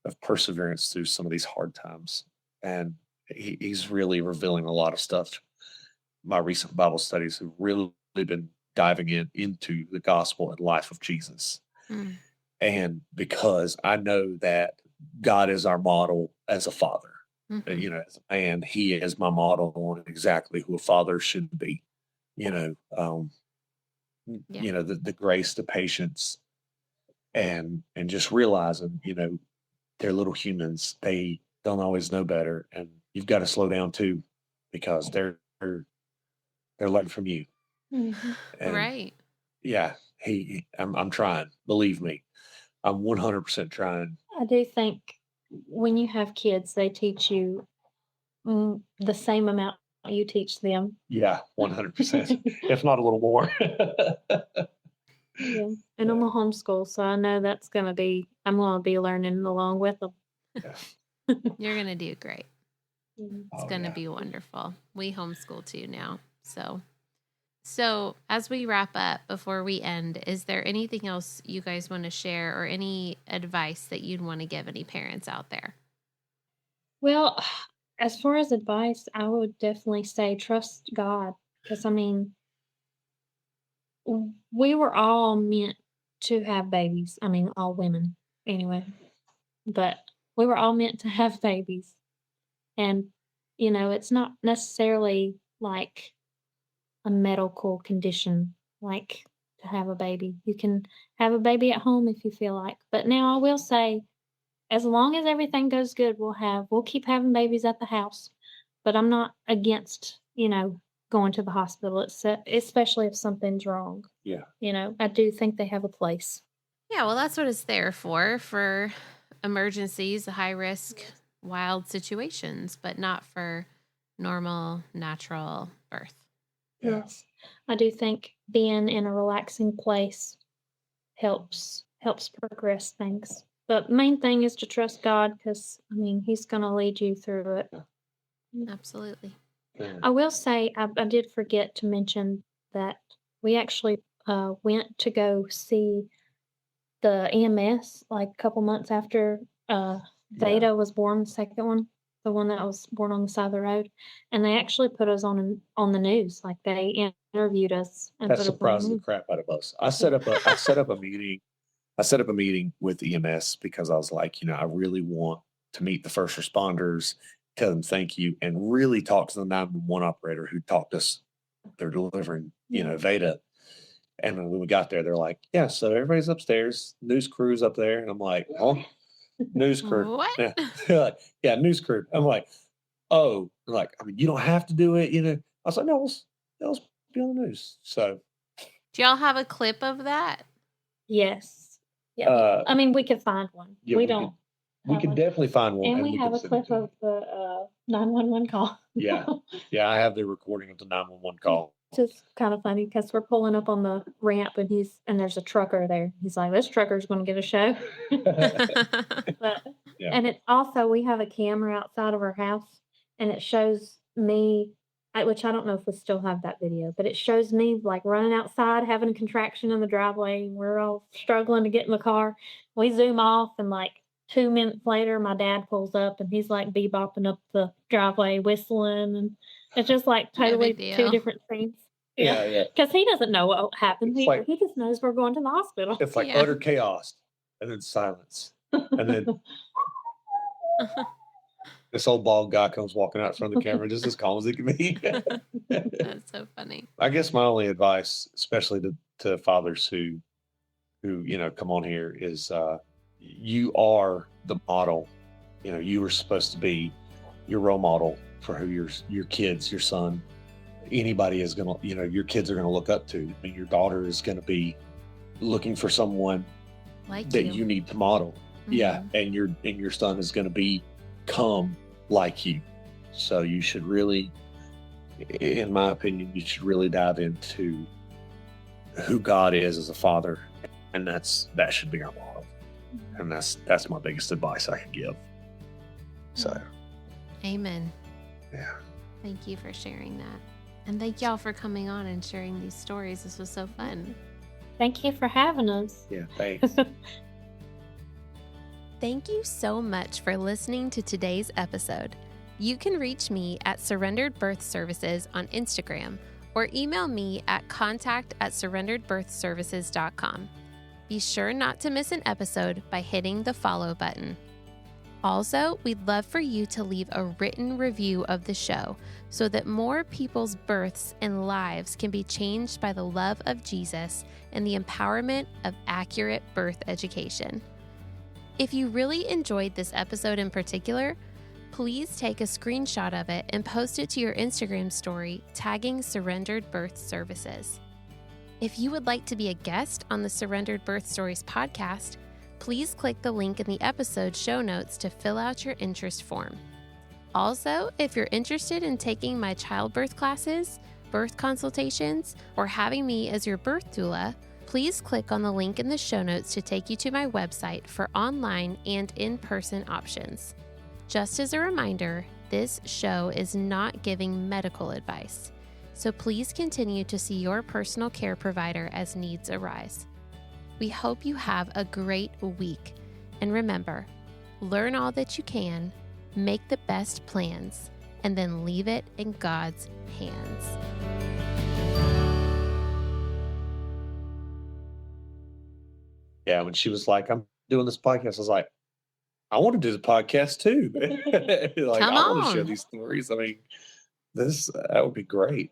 A: of perseverance through some of these hard times. And he's really revealing a lot of stuff. My recent Bible studies have really been diving into the gospel and life of Jesus.
C: Mm.
A: And because I know that God is our model as a father,
C: Mhm.
A: you know, as a man, he is my model on exactly who a father should be, you know,
C: Yeah.
A: you know, the grace, the patience, and just realizing, you know, they're little humans. They don't always know better, and you've got to slow down too, because they're learning from you.
B: Mhm.
A: And
C: Right.
A: yeah, I'm trying. Believe me, I'm 100% trying.
B: I do think when you have kids, they teach you the same amount you teach them.
A: Yeah, 100%, if not a little more.
B: Yeah. And I'm a homeschool, so I know I'm going to be learning along with them.
A: Yeah.
C: You're going to do great.
B: Mhm.
C: It's
A: Oh,
C: going to
A: yeah.
C: be wonderful. We homeschool too now. So as we wrap up before we end, is there anything else you guys want to share or any advice that you'd want to give any parents out there?
B: Well, as far as advice, I would definitely say trust God because I mean, we were all meant to have babies. I mean, all women anyway, but we were all meant to have babies. And, it's not necessarily like a medical condition, like to have a baby. You can have a baby at home if you feel like. But now I will say, as long as everything goes good, we'll keep having babies at the house. But I'm not against, going to the hospital, especially if something's wrong.
A: Yeah.
B: I do think they have a place.
C: Yeah, well, that's what it's there for emergencies, high risk, wild situations, but not for normal, natural birth.
A: Yeah.
B: Yes. I do think being in a relaxing place helps progress things. But main thing is to trust God because I mean He's gonna lead you through it.
C: Absolutely.
A: Yeah.
B: I will say I did forget to mention that we actually went to go see the EMS like a couple months after Veda was born, the second one, the one that was born on the side of the road, and they actually put us on the news. Like they interviewed us and
A: That
B: put us on the
A: surprised the
B: news.
A: crap out of us. I set up a meeting. I set up a meeting with EMS because I was like, you know, I really want to meet the first responders, tell them thank you, and really talk to the 911 operator who talked us. They're delivering, you know, Veda. And when we got there, they're like, yeah, so everybody's upstairs, news crew's up there. And I'm like, oh, news crew.
C: What?
A: Yeah. They're like, yeah, news crew. I'm like, oh, they're like, I mean, you don't have to do it, you know. I was like, no, let's be on the news. So
C: Do y'all have a clip of that?
B: Yes. Yeah. I mean, we could find one.
A: yeah,
B: we don't.
A: we
B: have
A: could
B: one.
A: definitely find one.
B: And we have
A: can
B: a
A: send it
B: clip
A: to you.
B: of the 911 call.
A: Yeah. Yeah, I have the recording of the 911 call.
B: It's just kind of funny because we're pulling up on the ramp and there's a trucker there. He's like, this trucker's going to get a show. But
A: Yeah.
B: and it's also we have a camera outside of our house and it shows me, which I don't know if we still have that video, but it shows me like running outside having a contraction in the driveway. We're all struggling to get in the car. We zoom off and like 2 minutes later my dad pulls up and he's like bebopping up the driveway whistling, and it's just like
C: No
B: totally
C: big
B: two
C: deal.
B: different things.
A: Yeah.
B: Because he doesn't know what happened.
A: It's like-
B: He just knows we're going to the hospital.
A: It's like
C: Yeah.
A: utter chaos and then silence. And then this old bald guy comes walking out in front of the camera just as calm as he can be.
C: That's so funny.
A: I guess my only advice, especially to fathers who you know come on here, is you are the model. You know, you were supposed to be your role model for who your kids, your son, anybody is gonna, you know, your kids are gonna look up to. I mean, your daughter is gonna be looking for someone
C: Like
A: that
C: you.
A: you need to model. Yeah, and your son is gonna become like you. So you should really, in my opinion, you should really dive into who God is as a father, and that should be our model. And that's my biggest advice I can give. So
C: Amen.
A: yeah.
C: Thank you for sharing that. And thank y'all for coming on and sharing these stories. This was so fun.
B: Thank you for having us.
A: Yeah, thanks.
C: Thank you so much for listening to today's episode. You can reach me at Surrendered Birth Services on Instagram, or email me at contact@surrenderedbirthservices.com. Be sure not to miss an episode by hitting the follow button. Also, we'd love for you to leave a written review of the show so that more people's births and lives can be changed by the love of Jesus and the empowerment of accurate birth education. If you really enjoyed this episode in particular, please take a screenshot of it and post it to your Instagram story, tagging Surrendered Birth Services. If you would like to be a guest on the Surrendered Birth Stories podcast, please click the link in the episode show notes to fill out your interest form. Also, if you're interested in taking my childbirth classes, birth consultations, or having me as your birth doula, please click on the link in the show notes to take you to my website for online and in-person options. Just as a reminder, this show is not giving medical advice, so please continue to see your personal care provider as needs arise. We hope you have a great week. And remember, learn all that you can, make the best plans, and then leave it in God's hands.
A: Yeah, when she was like, I'm doing this podcast, I was like, I want to do the podcast too. Like,
C: Come
A: I want to share
C: on.
A: these stories. I mean, that would be great.